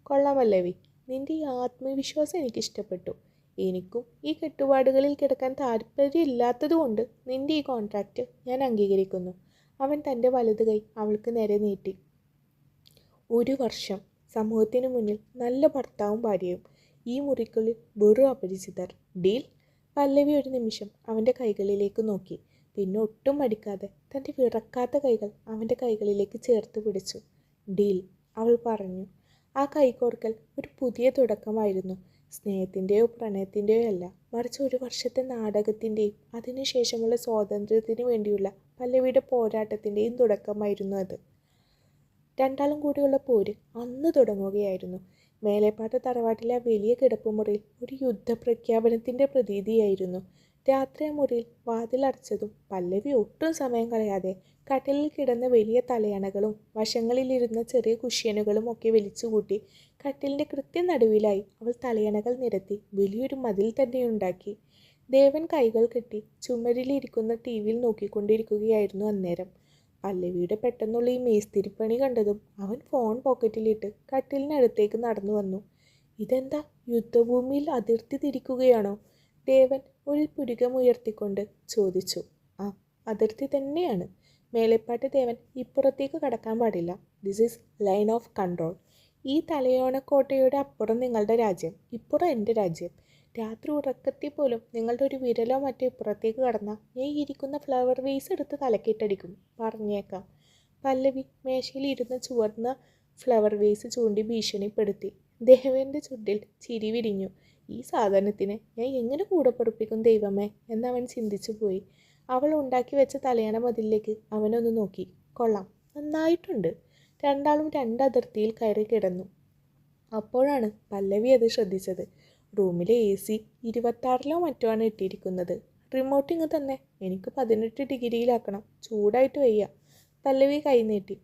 കൊള്ളാം പല്ലവി, നിന്റെ ഈ ആത്മവിശ്വാസം എനിക്കിഷ്ടപ്പെട്ടു. എനിക്കും ഈ കെട്ടുപാടുകളിൽ കിടക്കാൻ താല്പര്യമില്ലാത്തതുകൊണ്ട് നിന്റെ ഈ കോൺട്രാക്റ്റ് ഞാൻ അംഗീകരിക്കുന്നു. അവൻ തൻ്റെ വലത് കൈ അവൾക്ക് നേരെ നീട്ടി. 1 വർഷം, സമൂഹത്തിന് മുന്നിൽ നല്ല ഭർത്താവും ഭാര്യയും, ഈ മുറിക്കുള്ളിൽ വെറും അപരിചിതർ. ഡീൽ? പല്ലവി ഒരു നിമിഷം അവൻ്റെ കൈകളിലേക്ക് നോക്കി. പിന്നെ ഒട്ടും മടിക്കാതെ തൻ്റെ വിറക്കാത്ത കൈകൾ അവൻ്റെ കൈകളിലേക്ക് ചേർത്ത് പിടിച്ചു. ഡീൽ, അവൾ പറഞ്ഞു. ആ കൈകോർക്കൽ ഒരു പുതിയ തുടക്കമായിരുന്നു. സ്നേഹത്തിൻ്റെയോ പ്രണയത്തിൻ്റെയോ അല്ല, മറിച്ച് 1 വർഷത്തെ നാടകത്തിൻ്റെയും അതിനുശേഷമുള്ള സ്വാതന്ത്ര്യത്തിന് വേണ്ടിയുള്ള പല്ലവിയുടെ പോരാട്ടത്തിൻ്റെയും തുടക്കമായിരുന്നു അത്. രണ്ടാളും കൂടിയുള്ള പോര് അന്ന് തുടങ്ങുകയായിരുന്നു. മേലെപ്പാട്ട് തറവാട്ടിലെ ആ വലിയ കിടപ്പുമുറിയിൽ ഒരു യുദ്ധപ്രഖ്യാപനത്തിൻ്റെ പ്രതീതിയായിരുന്നു. രാത്രി ആ മുറിയിൽ വാതിലടച്ചതും പല്ലവി ഒട്ടും സമയം കളയാതെ കട്ടിലിൽ കിടന്ന വലിയ തലയണകളും വശങ്ങളിലിരുന്ന ചെറിയ കുഷ്യനുകളും ഒക്കെ വലിച്ചുകൂട്ടി കട്ടിലിൻ്റെ കൃത്യം നടുവിലായി അവൾ തലയണകൾ നിരത്തി വലിയൊരു മതിൽ തന്നെ ഉണ്ടാക്കി. ദേവൻ കൈകൾ കെട്ടി ചുമരിലിരിക്കുന്ന ടി.വിയിൽ നോക്കിക്കൊണ്ടിരിക്കുകയായിരുന്നു അന്നേരം. പല്ലവിയുടെ പെട്ടെന്നുള്ള ഈ മേസ്തിരിപ്പണി കണ്ടതും അവൻ ഫോൺ പോക്കറ്റിലിട്ട് കട്ടിലിനടുത്തേക്ക് നടന്നു വന്നു. ഇതെന്താ, യുദ്ധഭൂമിയിൽ അതിർത്തി തിരിക്കുകയാണോ? ദേവൻ ഒരു പുരികമുയർത്തിക്കൊണ്ട് ചോദിച്ചു. ആ, അതിർത്തി തന്നെയാണ്. മേലെപ്പാട്ട് ദേവൻ, ഇപ്പുറത്തേക്ക് കടക്കാൻ പാടില്ല. This is line of control. ഈ തലയോണക്കോട്ടയുടെ അപ്പുറം നിങ്ങളുടെ രാജ്യം, ഇപ്പുറം എൻ്റെ രാജ്യം. രാത്രി ഉറക്കത്തിൽ പോലും നിങ്ങളുടെ ഒരു വിരലോ മറ്റോ ഇപ്പുറത്തേക്ക് കടന്നാൽ ഞാൻ ഇരിക്കുന്ന ഫ്ലവർ വേസ് എടുത്ത് തലക്കിട്ടടിക്കും, പറഞ്ഞേക്കാം. പല്ലവി മേശയിൽ ഇരുന്ന് ചുവന്ന ഫ്ലവർ വേസ് ചൂണ്ടി ഭീഷണിപ്പെടുത്തി. ദേവൻ്റെ ചുണ്ടിൽ ചിരി വിരിഞ്ഞു. ഈ സാധനത്തിന് ഞാൻ എങ്ങനെ കൂടെ പൊറുപ്പിക്കും ദൈവമേ എന്നവൻ ചിന്തിച്ചു പോയി. അവൾ ഉണ്ടാക്കി വെച്ച തലയണ മതിലിലേക്ക് അവനൊന്ന് നോക്കി. കൊള്ളാം, നന്നായിട്ടുണ്ട്. രണ്ടാളും 2 അതിർത്തിയിൽ കയറി കിടന്നു. അപ്പോഴാണ് പല്ലവി അത് ശ്രദ്ധിച്ചത്. റൂമിലെ AC 26-ലോ മറ്റോ ആണ് ഇട്ടിരിക്കുന്നത്. റിമോട്ട് ഇങ്ങ് തന്നെ, എനിക്ക് 18 ഡിഗ്രിയിലാക്കണം, ചൂടായിട്ട് വയ്യ. പല്ലവി കൈ നീട്ടി.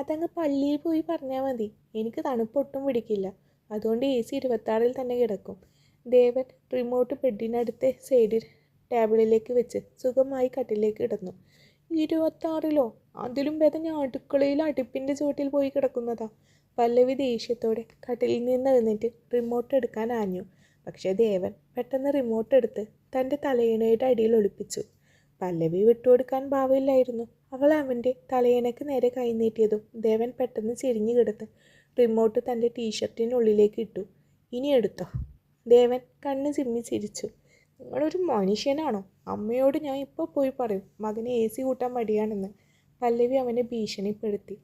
അതങ്ങ് പള്ളിയിൽ പോയി പറഞ്ഞാൽ മതി, എനിക്ക് തണുപ്പൊട്ടും പിടിക്കില്ല, അതുകൊണ്ട് AC 26-ൽ തന്നെ കിടക്കും. ദേവൻ റിമോട്ട് ബെഡിനടുത്തെ സൈഡിൽ ടേബിളിലേക്ക് വെച്ച് സുഖമായി കട്ടിലേക്ക് കിടന്നു. 26-ലോ? അതിലും ഭേദം ഞാൻ അടുക്കളയിൽ അടുപ്പിൻ്റെ ചുവട്ടിൽ പോയി കിടക്കുന്നതാ. പല്ലവി ദേഷ്യത്തോടെ കട്ടിലിൽ നിന്ന് എഴുന്നേറ്റ് റിമോട്ട് എടുക്കാൻ ആഞ്ഞു. പക്ഷേ ദേവൻ പെട്ടെന്ന് റിമോട്ട് എടുത്ത് തൻ്റെ തലയിണയുടെ അടിയിൽ ഒളിപ്പിച്ചു. പല്ലവി വിട്ടുകൊടുക്കാൻ ഭാവമില്ലായിരുന്നു. അവൾ അവൻ്റെ തലയിണയ്ക്ക് നേരെ കൈനീട്ടിയതും ദേവൻ പെട്ടെന്ന് ചെരിഞ്ഞു കിടത്ത് റിമോട്ട് തൻ്റെ ടീഷർട്ടിനുള്ളിലേക്ക് ഇട്ടു. ഇനി എടുത്തോ. ദേവൻ കണ്ണ് ചിമ്മി ചിരിച്ചു. നിങ്ങളൊരു മനുഷ്യനാണോ? അമ്മയോട് ഞാൻ ഇപ്പോൾ പോയി പറയും മകനെ AC കൂട്ടാൻ മടിയാണെന്ന്. പല്ലവി അവനെ ഭീഷണിപ്പെടുത്തി.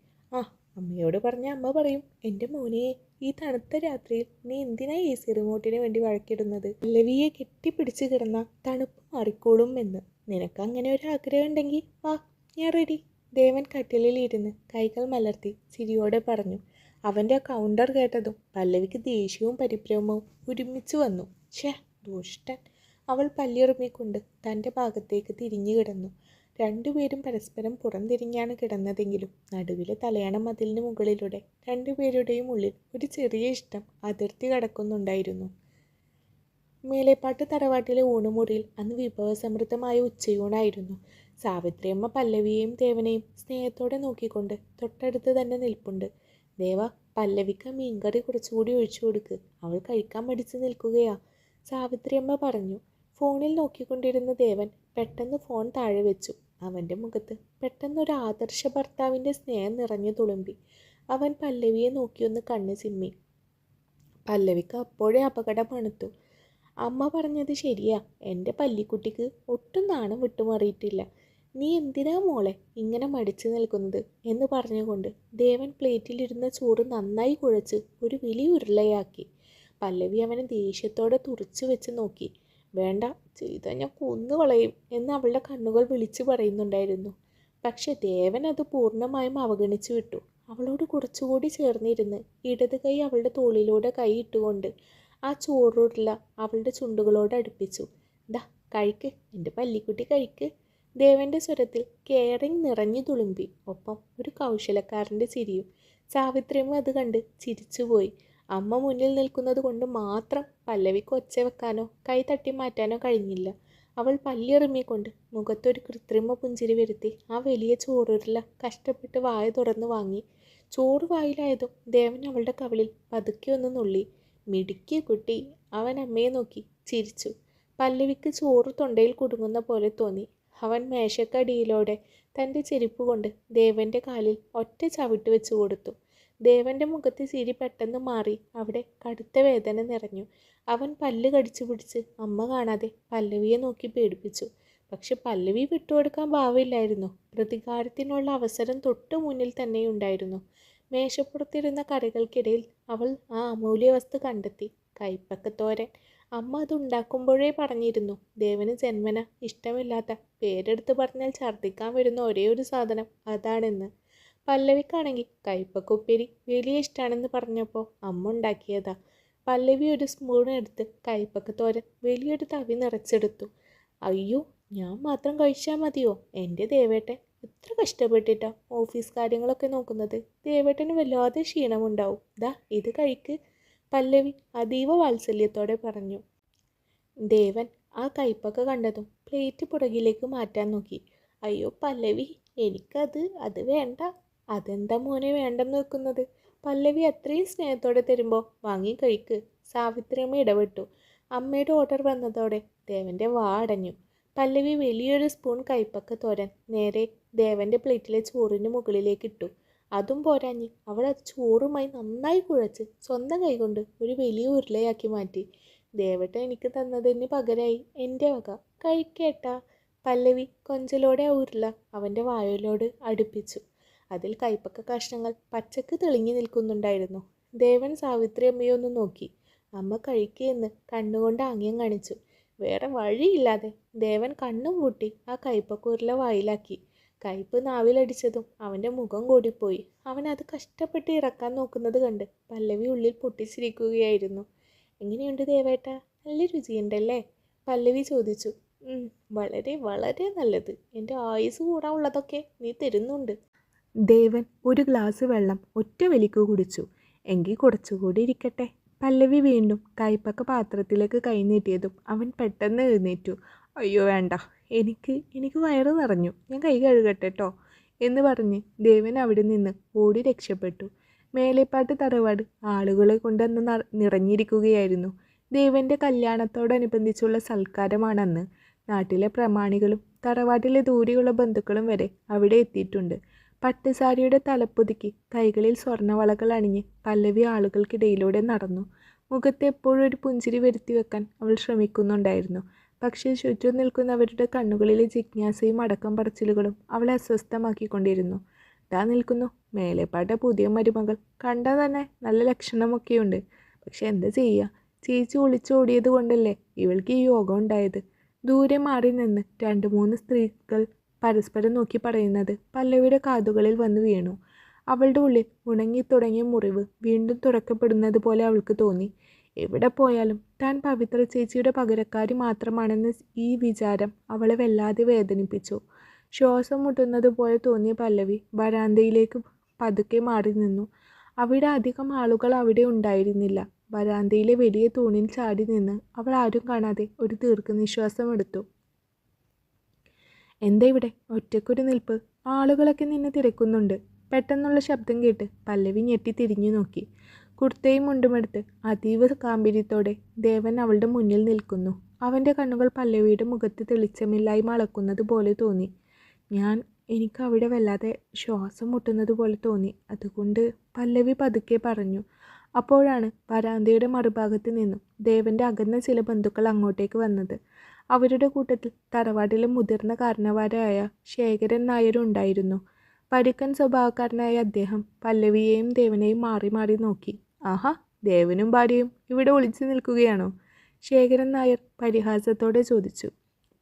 അമ്മയോട് പറഞ്ഞ അമ്മ പറയും, എൻ്റെ മോനെ, ഈ തണുത്ത രാത്രിയിൽ നീ എന്തിനാ AC റിമോട്ടിന് വേണ്ടി വഴക്കിടുന്നത്? പല്ലവിയെ കെട്ടിപ്പിടിച്ച് കിടന്ന തണുപ്പ് മാറിക്കോളും എന്ന്. നിനക്ക് അങ്ങനെ ഒരു ആഗ്രഹം ഉണ്ടെങ്കിൽ വാ, ഞാൻ റെഡി. ദേവൻ കട്ടിലിൽ ഇരുന്ന് കൈകൾ മലർത്തി ചിരിയോടെ പറഞ്ഞു. അവൻ്റെ കൗണ്ടർ കേട്ടതും പല്ലവിക്ക് ദേഷ്യവും പരിഭ്രമവും ഒരുമിച്ച് വന്നു. ഛേ, ദുഷ്ടൻ. അവൾ പല്ലിറുമ്മിക്കൊണ്ട് തൻ്റെ ഭാഗത്തേക്ക് തിരിഞ്ഞു കിടന്നു. രണ്ടുപേരും പരസ്പരം പുറംതിരിഞ്ഞാണ് കിടന്നതെങ്കിലും നടുവിലെ തലയണ മതിലിന് മുകളിലൂടെ രണ്ടുപേരുടെയും ഉള്ളിൽ ഒരു ചെറിയ ഇഷ്ടം അതിർത്തി കടക്കുന്നുണ്ടായിരുന്നു. മേലേപ്പാട്ട് തറവാട്ടിലെ ഊണുമുറിയിൽ അന്ന് വിഭവസമൃദ്ധമായ ഉച്ചയൂണായിരുന്നു. സാവിത്രിയമ്മ പല്ലവിയെയും ദേവനെയും സ്നേഹത്തോടെ നോക്കിക്കൊണ്ട് തൊട്ടടുത്ത് തന്നെ നിൽപ്പുണ്ട്. ദേവ, പല്ലവിക്ക് മീൻകറി കുറച്ചുകൂടി ഒഴിച്ചു കൊടുക്ക്, അവൾ കഴിക്കാൻ മടിച്ചു നിൽക്കുകയാ, സാവിത്രിയമ്മ പറഞ്ഞു. ഫോണിൽ നോക്കിക്കൊണ്ടിരുന്ന ദേവൻ പെട്ടെന്ന് ഫോൺ താഴെ വെച്ചു. അവൻ്റെ മുഖത്ത് പെട്ടെന്നൊരു ആദർശ ഭർത്താവിൻ്റെ സ്നേഹം നിറഞ്ഞു തുളുമ്പി. അവൻ പല്ലവിയെ നോക്കിയൊന്ന് കണ്ണ് ചിമ്മി. പല്ലവിക്ക് അപ്പോഴേ അപകടം മണത്തു. അമ്മ പറഞ്ഞത് ശരിയാ, എൻ്റെ പല്ലിക്കുട്ടിക്ക് ഒട്ടും നാണം വിട്ടുമാറിയിട്ടില്ല. നീ എന്തിനാ മോളെ ഇങ്ങനെ മടിച്ചു നിൽക്കുന്നത് എന്ന് പറഞ്ഞുകൊണ്ട് ദേവൻ പ്ലേറ്റിലിരുന്ന ചോറ് നന്നായി കുഴച്ച് ഒരു വലിയ ഉരുളയാക്കി. പല്ലവി അവനെ ദേഷ്യത്തോടെ തുറച്ചു വെച്ച് നോക്കി. വേണ്ട, ചെയ്താൽ ഞാൻ കൊന്നുകളയും എന്ന് അവളുടെ കണ്ണുകൾ വിളിച്ചു പറയുന്നുണ്ടായിരുന്നു. പക്ഷെ ദേവൻ അത് പൂർണ്ണമായും അവഗണിച്ചു വിട്ടു. അവളോട് കുറച്ചുകൂടി ചേർന്നിരുന്ന് ഇടത് കൈ അവളുടെ തോളിലൂടെ കൈ ഇട്ടുകൊണ്ട് ആ ചോറുരുള അവളുടെ ചുണ്ടുകളോട് അടുപ്പിച്ചു. ദാ കഴിക്ക്, എൻ്റെ പല്ലിക്കുട്ടി കഴിക്ക്. ദേവൻ്റെ സ്വരത്തിൽ കെയറിങ് നിറഞ്ഞു തുളുമ്പി. ഒപ്പം ഒരു കൗശലക്കാരൻ്റെ ചിരിയും. സാവിത്രിയമ്മ അത് കണ്ട് ചിരിച്ചുപോയി. അമ്മ മുന്നിൽ നിൽക്കുന്നത് കൊണ്ട് മാത്രം പല്ലവിക്ക് ഒച്ച വെക്കാനോ കൈ തട്ടി മാറ്റാനോ കഴിഞ്ഞില്ല. അവൾ പല്ലിറുമ്മിക്കൊണ്ട് മുഖത്തൊരു കൃത്രിമ പുഞ്ചിരി വരുത്തി ആ വലിയ ചോറുരുള കഷ്ടപ്പെട്ട് വായ തുറന്ന് വാങ്ങി. ചോറ് വായിലായതും ദേവൻ അവളുടെ കവിളിൽ പതുക്കെ ഒന്ന് നുള്ളി. മിടുക്കിയ കുട്ടി, അവൻ അമ്മയെ നോക്കി ചിരിച്ചു. പല്ലവിക്ക് ചോറ് തൊണ്ടയിൽ കുടുങ്ങുന്ന പോലെ തോന്നി. അവൻ മേശക്കടിയിലൂടെ തൻ്റെ ചെരുപ്പ് കൊണ്ട് ദേവൻ്റെ കാലിൽ ഒറ്റ ചവിട്ട് വെച്ച് കൊടുത്തു. ദേവൻ്റെ മുഖത്ത് ചിരി പെട്ടെന്ന് മാറി അവിടെ കടുത്ത വേദന നിറഞ്ഞു. അവൻ പല്ല് കടിച്ചു പിടിച്ച് അമ്മ കാണാതെ പല്ലവിയെ നോക്കി പേടിപ്പിച്ചു. പക്ഷെ പല്ലവി വിട്ടുകൊടുക്കാൻ ഭാവമില്ലായിരുന്നു. പ്രതികാരത്തിനുള്ള അവസരം തൊട്ടു മുന്നിൽ തന്നെയുണ്ടായിരുന്നു. മേശപ്പുറത്തിരുന്ന കറികൾക്കിടയിൽ അവൾ ആ അമൂല്യ വസ്തു കണ്ടെത്തി. കൈപ്പക്കത്തോരൻ. അമ്മ അത് ഉണ്ടാക്കുമ്പോഴേ പറഞ്ഞിരുന്നു, ദേവന് ജന്മന ഇഷ്ടമില്ലാത്ത, പേരെടുത്ത് പറഞ്ഞാൽ ഛർദ്ദിക്കാൻ വരുന്ന ഒരേ ഒരു സാധനം അതാണെന്ന്. പല്ലവിക്കാണെങ്കിൽ കൈപ്പക്കുപ്പേരി വലിയ ഇഷ്ടമാണെന്ന് പറഞ്ഞപ്പോൾ അമ്മ ഉണ്ടാക്കിയതാ. പല്ലവി ഒരു സ്പൂൺ എടുത്ത് കൈപ്പക്കത്തോരൻ വലിയൊരു തവി നിറച്ചെടുത്തു. അയ്യോ, ഞാൻ മാത്രം കഴിച്ചാൽ മതിയോ? എൻ്റെ ദേവേട്ടൻ എത്ര കഷ്ടപ്പെട്ടിട്ടാ ഓഫീസ് കാര്യങ്ങളൊക്കെ നോക്കുന്നത്. ദേവേട്ടന് വല്ലാതെ ക്ഷീണമുണ്ടാവും. ദാ ഇത് കഴിക്ക്, പല്ലവി അതീവ വാത്സല്യത്തോടെ പറഞ്ഞു. ദേവൻ ആ കൈപ്പക്ക കണ്ടതും പ്ലേറ്റ് പുറകിലേക്ക് മാറ്റാൻ നോക്കി. അയ്യോ പല്ലവി, അത് വേണ്ട. അതെന്താ മോനെ വേണ്ടെന്ന് വെക്കുന്നത്? പല്ലവി അത്രയും സ്നേഹത്തോടെ തരുമ്പോൾ വാങ്ങി കഴിക്ക്, സാവിത്രിയമ്മ ഇടപെട്ടു. അമ്മയുടെ ഓർഡർ വന്നതോടെ ദേവൻ്റെ വാ അടഞ്ഞു. പല്ലവി വലിയൊരു സ്പൂൺ കൈപ്പക്ക തോരൻ നേരെ ദേവൻ്റെ പ്ലേറ്റിലെ ചോറിന് മുകളിലേക്ക് ഇട്ടു. അതും പോരാഞ്ഞ് അവൾ അത് ചോറുമായി നന്നായി കുഴച്ച് സ്വന്തം കൈകൊണ്ട് ഒരു വലിയ ഉരുളയാക്കി മാറ്റി. ദേവട്ടൻ എനിക്ക് തന്നതിന് പകരമായി എൻ്റെ വക, കഴിക്കേട്ടാ. പല്ലവി കൊഞ്ചലോടെ ആ ഉരുള അവൻ്റെ വായലോട് അടുപ്പിച്ചു. അതിൽ കൈപ്പക്ക കഷ്ണങ്ങൾ പച്ചക്ക് തെളിഞ്ഞു നിൽക്കുന്നുണ്ടായിരുന്നു. ദേവൻ സാവിത്രി അമ്മയൊന്ന് നോക്കി. അമ്മ കഴിക്കുകയെന്ന് കണ്ണുകൊണ്ട് ആംഗ്യം കാണിച്ചു. വേറെ വഴിയില്ലാതെ ദേവൻ കണ്ണും പൂട്ടി ആ കൈപ്പക്ക ഉരുള വായിലാക്കി. കയ്പ് നാവിലടിച്ചതും അവൻ്റെ മുഖം കൂടിപ്പോയി. അവൻ അത് കഷ്ടപ്പെട്ട് ഇറക്കാൻ നോക്കുന്നത് കണ്ട് പല്ലവി ഉള്ളിൽ പൊട്ടിച്ചിരിക്കുകയായിരുന്നു. എങ്ങനെയുണ്ട് ദേവേട്ട? നല്ല രുചിയുണ്ടല്ലേ? പല്ലവി ചോദിച്ചു. വളരെ വളരെ നല്ലത്. എൻ്റെ ആയുസ് കൂടാനുള്ളതൊക്കെ നീ തരുന്നുണ്ട്. ദേവൻ ഒരു ഗ്ലാസ് വെള്ളം ഒറ്റ വലിക്ക് കുടിച്ചു. എങ്കിൽ കുറച്ചുകൂടി ഇരിക്കട്ടെ. പല്ലവി വീണ്ടും കൈപ്പക്ക പാത്രത്തിലേക്ക് കൈ നീട്ടിയതും അവൻ പെട്ടെന്ന് എഴുന്നേറ്റു. അയ്യോ വേണ്ട, എനിക്ക് വയറ് നിറഞ്ഞു, ഞാൻ കൈ കഴുകട്ടെ കേട്ടോ എന്ന് പറഞ്ഞ് ദേവൻ അവിടെ നിന്ന് ഓടി രക്ഷപ്പെട്ടു. മേലേപ്പാട്ട് തറവാട് ആളുകളെ കൊണ്ടന്ന് നിറഞ്ഞിരിക്കുകയായിരുന്നു. ദേവൻ്റെ കല്യാണത്തോടനുബന്ധിച്ചുള്ള സൽക്കാരമാണന്ന്. നാട്ടിലെ പ്രമാണികളും തറവാട്ടിലെ ദൂരെയുള്ള ബന്ധുക്കളും വരെ അവിടെ എത്തിയിട്ടുണ്ട്. പട്ടുസാരിയുടെ തലപ്പൊതുക്കി കൈകളിൽ സ്വർണ്ണവളകൾ അണിഞ്ഞ് പല്ലവി ആളുകൾക്കിടയിലൂടെ നടന്നു. മുഖത്ത് എപ്പോഴും ഒരു പുഞ്ചിരി വരുത്തി വെക്കാൻ അവൾ ശ്രമിക്കുന്നുണ്ടായിരുന്നു. പക്ഷേ ചുറ്റും നിൽക്കുന്നവരുടെ കണ്ണുകളിലെ ജിജ്ഞാസയും അടക്കം പറച്ചിലുകളും അവളെ അസ്വസ്ഥമാക്കിക്കൊണ്ടിരുന്നു. ദാ നിൽക്കുന്നു മേലേപ്പാട്ട പുതിയ മരുമകൾ. കണ്ടാൽ തന്നെ നല്ല ലക്ഷണമൊക്കെയുണ്ട്. പക്ഷെ എന്താ ചെയ്യുക, ചേച്ചി ഒളിച്ചോടിയത് കൊണ്ടല്ലേ ഇവൾക്ക് ഈ യോഗം ഉണ്ടായത്. ദൂരെ മാറി നിന്ന് 2-3 സ്ത്രീകൾ പരസ്പരം നോക്കി പറയുന്നത് പല്ലവിയുടെ കാതുകളിൽ വന്ന് വീണു. അവളുടെ ഉള്ളിൽ ഉണങ്ങിത്തുടങ്ങിയ മുറിവ് വീണ്ടും തുറക്കപ്പെടുന്നത് പോലെ അവൾക്ക് തോന്നി. എവിടെ പോയാലും താൻ പവിത്ര ചേച്ചിയുടെ പകരക്കാരി മാത്രമാണെന്ന് ഈ വിചാരം അവളെ വല്ലാതെ വേദനിപ്പിച്ചു. ശ്വാസം മുട്ടുന്നത് പോലെ തോന്നിയ പല്ലവി വരാന്തയിലേക്ക് പതുക്കെ മാറി നിന്നു. അവിടെ അധികം ആളുകൾ അവിടെ ഉണ്ടായിരുന്നില്ല. വരാന്തയിലെ വലിയ തൂണിൽ ചാടി നിന്ന് അവൾ ആരും കാണാതെ ഒരു ദീർഘനിശ്വാസം എടുത്തു. എന്താ ഇവിടെ ഒറ്റക്കൊരു നിൽപ്പ്? ആളുകളൊക്കെ നിന്നെ തിരക്കുന്നുണ്ട്. പെട്ടെന്നുള്ള ശബ്ദം കേട്ട് പല്ലവി ഞെട്ടി തിരിഞ്ഞു നോക്കി. കുർത്തയും മുണ്ടുമെടുത്ത് അതീവ ഗാംഭീര്യത്തോടെ ദേവൻ അവളുടെ മുന്നിൽ നിൽക്കുന്നു. അവൻ്റെ കണ്ണുകൾ പല്ലവിയുടെ മുഖത്ത് തെളിച്ചമില്ലായ്മ അളക്കുന്നത് പോലെ തോന്നി. എനിക്ക് അവിടെ വല്ലാതെ ശ്വാസം മുട്ടുന്നത് പോലെ തോന്നി. അതുകൊണ്ട് പല്ലവി പതുക്കെ പറഞ്ഞു. അപ്പോഴാണ് വരാന്തയുടെ മറുഭാഗത്ത് നിന്നും ദേവൻ്റെ അകന്ന ചില ബന്ധുക്കൾ അങ്ങോട്ടേക്ക് വന്നത്. അവരുടെ കൂട്ടത്തിൽ തറവാട്ടിലെ മുതിർന്ന കാരണവരായ ശേഖരൻ നായർ ഉണ്ടായിരുന്നു. പരുക്കൻ സ്വഭാവക്കാരനായ അദ്ദേഹം പല്ലവിയെയും ദേവനെയും മാറി മാറി നോക്കി. ആഹാ, ദേവനും ഭാര്യയും ഇവിടെ ഒളിച്ചു നിൽക്കുകയാണോ? ശേഖരൻ നായർ പരിഹാസത്തോടെ ചോദിച്ചു.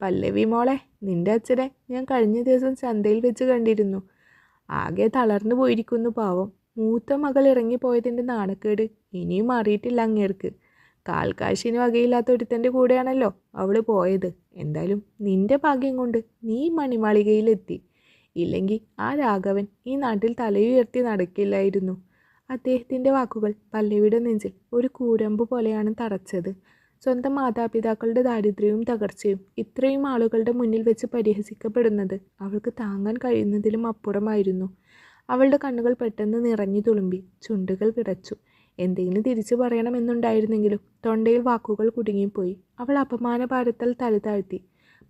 പല്ലവി മോളെ, നിന്റെ അച്ഛനെ ഞാൻ കഴിഞ്ഞ ദിവസം ചന്തയിൽ വെച്ച് കണ്ടിരുന്നു. ആകെ തളർന്നു പോയിരിക്കുന്നു പാവം. മൂത്ത മകൾ ഇറങ്ങിപ്പോയതിൻ്റെ നാണക്കേട് ഇനിയും മാറിയിട്ടില്ല അങ്ങേർക്ക്. കാൽക്കാശിന് വകയില്ലാത്ത ഒരുത്തൻ്റെ കൂടെയാണല്ലോ അവൾ പോയത്. എന്തായാലും നിന്റെ ഭാഗ്യം കൊണ്ട് നീ മണിമാളികയിലെത്തി. ഇല്ലെങ്കിൽ ആ രാഘവൻ ഈ നാട്ടിൽ തലയുയർത്തി നടക്കില്ലായിരുന്നു. അദ്ദേഹത്തിൻ്റെ വാക്കുകൾ പല്ലവിയുടെ നെഞ്ചിൽ ഒരു കൂരമ്പ് പോലെയാണ് തറച്ചത്. സ്വന്തം മാതാപിതാക്കളുടെ ദാരിദ്ര്യവും തകർച്ചയും ഇത്രയും ആളുകളുടെ മുന്നിൽ വെച്ച് പരിഹസിക്കപ്പെടുന്നത് അവൾക്ക് താങ്ങാൻ കഴിയുന്നതിലും അപ്പുറമായിരുന്നു. അവളുടെ കണ്ണുകൾ പെട്ടെന്ന് നിറഞ്ഞു തുളുമ്പി, ചുണ്ടുകൾ വിറച്ചു. എന്തെങ്കിലും തിരിച്ചു പറയണമെന്നുണ്ടായിരുന്നെങ്കിലും തൊണ്ടയിൽ വാക്കുകൾ കുടുങ്ങിപ്പോയി. അവൾ അപമാനഭാരത്താൽ തല താഴ്ത്തി.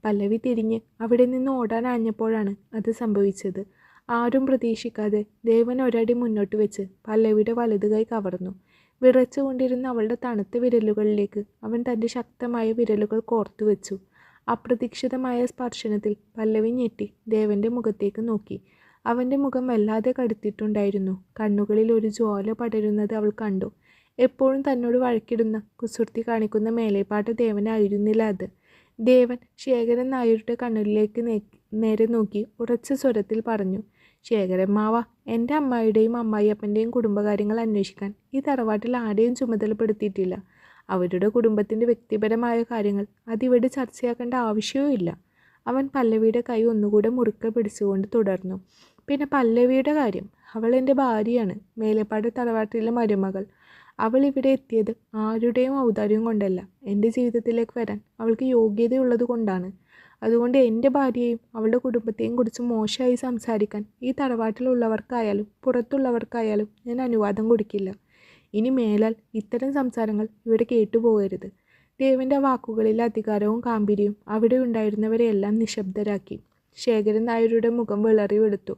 പല്ലവി തിരിഞ്ഞ് അവിടെ നിന്ന് ഓടാനാഞ്ഞപ്പോഴാണ് അത് സംഭവിച്ചത്. ആരും പ്രതീക്ഷിക്കാതെ ദേവൻ ഒരടി മുന്നോട്ട് വെച്ച് പല്ലവിയുടെ വലതു കൈ കവർന്നു. വിറച്ചുകൊണ്ടിരുന്ന അവളുടെ തണുത്ത വിരലുകളിലേക്ക് അവൻ തൻ്റെ ശക്തമായ വിരലുകൾ കോർത്തു വെച്ചു. അപ്രതീക്ഷിതമായ സ്പർശനത്തിൽ പല്ലവി ഞെട്ടി ദേവൻ്റെ മുഖത്തേക്ക് നോക്കി. അവൻ്റെ മുഖം വല്ലാതെ കടുത്തിട്ടുണ്ടായിരുന്നു. കണ്ണുകളിൽ ഒരു ജ്വാല പടരുന്നത് അവൾ കണ്ടു. എപ്പോഴും തന്നോട് വഴക്കിടുന്ന കുസൃതി കാണിക്കുന്ന മേലേപ്പാട്ട് ദേവനായിരുന്നില്ല അത്. ദേവൻ ശേഖരൻ നായരുടെ കണ്ണിലേക്ക് നേരെ നോക്കി ഉറച്ച സ്വരത്തിൽ പറഞ്ഞു. ശേഖരൻ മാവ, എൻ്റെ അമ്മായിയുടെയും അമ്മായിയപ്പൻ്റെയും കുടുംബകാര്യങ്ങൾ അന്വേഷിക്കാൻ ഈ തറവാട്ടിൽ ആരെയും ചുമതലപ്പെടുത്തിയിട്ടില്ല. അവരുടെ കുടുംബത്തിൻ്റെ വ്യക്തിപരമായ കാര്യങ്ങൾ അതിവിടെ ചർച്ചയാക്കേണ്ട ആവശ്യവുമില്ല. അവൻ പല്ലവിയുടെ കൈ ഒന്നുകൂടെ മുറുക്കെ പിടിച്ചുകൊണ്ട് തുടർന്നു. പിന്നെ പല്ലവിയുടെ കാര്യം, അവൾ എൻ്റെ ഭാര്യയാണ്, മേലേപ്പാട് തറവാട്ടിലെ മരുമകൾ. അവൾ ഇവിടെ എത്തിയത് ആരുടെയും ഔദാര്യം കൊണ്ടല്ല. എൻ്റെ ജീവിതത്തിലേക്ക് വരാൻ അവൾക്ക് യോഗ്യതയുള്ളത് കൊണ്ടാണ്. അതുകൊണ്ട് എൻ്റെ ഭാര്യയെയും അവളുടെ കുടുംബത്തെയും കുറിച്ച് മോശമായി സംസാരിക്കാൻ ഈ തറവാട്ടിലുള്ളവർക്കായാലും പുറത്തുള്ളവർക്കായാലും ഞാൻ അനുവാദം കൊടുക്കില്ല. ഇനി മേലാൽ ഇത്തരം സംസാരങ്ങൾ ഇവിടെ കേട്ടുപോകരുത്. ദേവൻ്റെ വാക്കുകളിലെ അധികാരവും ഗാംഭീര്യവും അവിടെ ഉണ്ടായിരുന്നവരെയെല്ലാം നിശബ്ദരാക്കി. ശേഖരൻ നായരുടെ മുഖം വിളറി വെളുത്തു.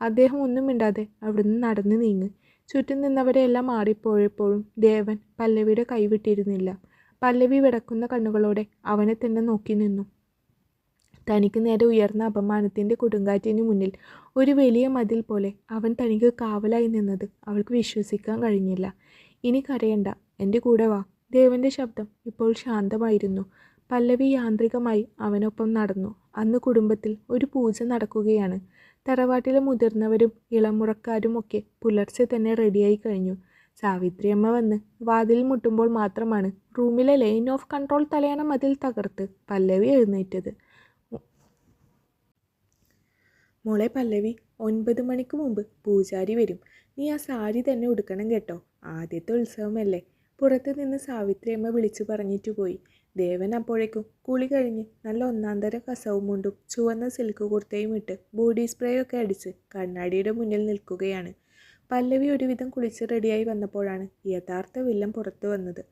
അദ്ദേഹം ഒന്നും മിണ്ടാതെ അവിടുന്ന് നടന്നു നീങ്ങി. ചുറ്റും നിന്നവരെയെല്ലാം മാറിപ്പോയപ്പോഴും ദേവൻ പല്ലവിയുടെ കൈവിട്ടിരുന്നില്ല. പല്ലവി വിടക്കുന്ന കണ്ണുകളോടെ അവനെ തന്നെ നോക്കി നിന്നു. തനിക്ക് നേരെ ഉയർന്ന അപമാനത്തിൻ്റെ കൊടുങ്കാറ്റിന് മുന്നിൽ ഒരു വലിയ മതിൽ പോലെ അവൻ തനിക്ക് കാവലായി നിന്നത് അവൾക്ക് വിശ്വസിക്കാൻ കഴിഞ്ഞില്ല. ഇനി കരയണ്ട, എൻ്റെ കൂടെ വാ. ദേവൻ്റെ ശബ്ദം ഇപ്പോൾ ശാന്തമായിരുന്നു. പല്ലവി യാന്ത്രികമായി അവനൊപ്പം നടന്നു. അന്ന് കുടുംബത്തിൽ ഒരു പൂജ നടക്കുകയാണ്. തറവാട്ടിലെ മുതിർന്നവരും ഇളമുറക്കാരും ഒക്കെ പുലർച്ചെ തന്നെ റെഡിയായി കഴിഞ്ഞു. സാവിത്രിയമ്മ വന്ന് വാതിൽ മുട്ടുമ്പോൾ മാത്രമാണ് റൂമിലെ ലൈൻ ഓഫ് കൺട്രോൾ തലയണ മതിൽ തകർത്ത് പല്ലവി എഴുന്നേറ്റത്. മോളെ പല്ലവി, 9 മണിക്ക് മുമ്പ് പൂജാരി വരും. നീ ആ സാരി തന്നെ ഉടുക്കണം കേട്ടോ. ആദ്യത്തെ ഉത്സവമല്ലേ. പുറത്ത് നിന്ന് സാവിത്രിയമ്മ വിളിച്ചു പറഞ്ഞിട്ട് പോയി. ദേവൻ അപ്പോഴേക്കും കുളി കഴിഞ്ഞ് നല്ല ഒന്നാന്തരം കസവും മുണ്ടും ചുവന്ന സിൽക്ക് കുർത്തയും ഇട്ട് ബോഡി സ്പ്രേ ഒക്കെ അടിച്ച് കണ്ണാടിയുടെ മുന്നിൽ നിൽക്കുകയാണ്. പല്ലവി ഒരുവിധം കുളിച്ച് റെഡിയായി വന്നപ്പോഴാണ് യഥാർത്ഥ വില്ലൻ പുറത്തു വന്നത്.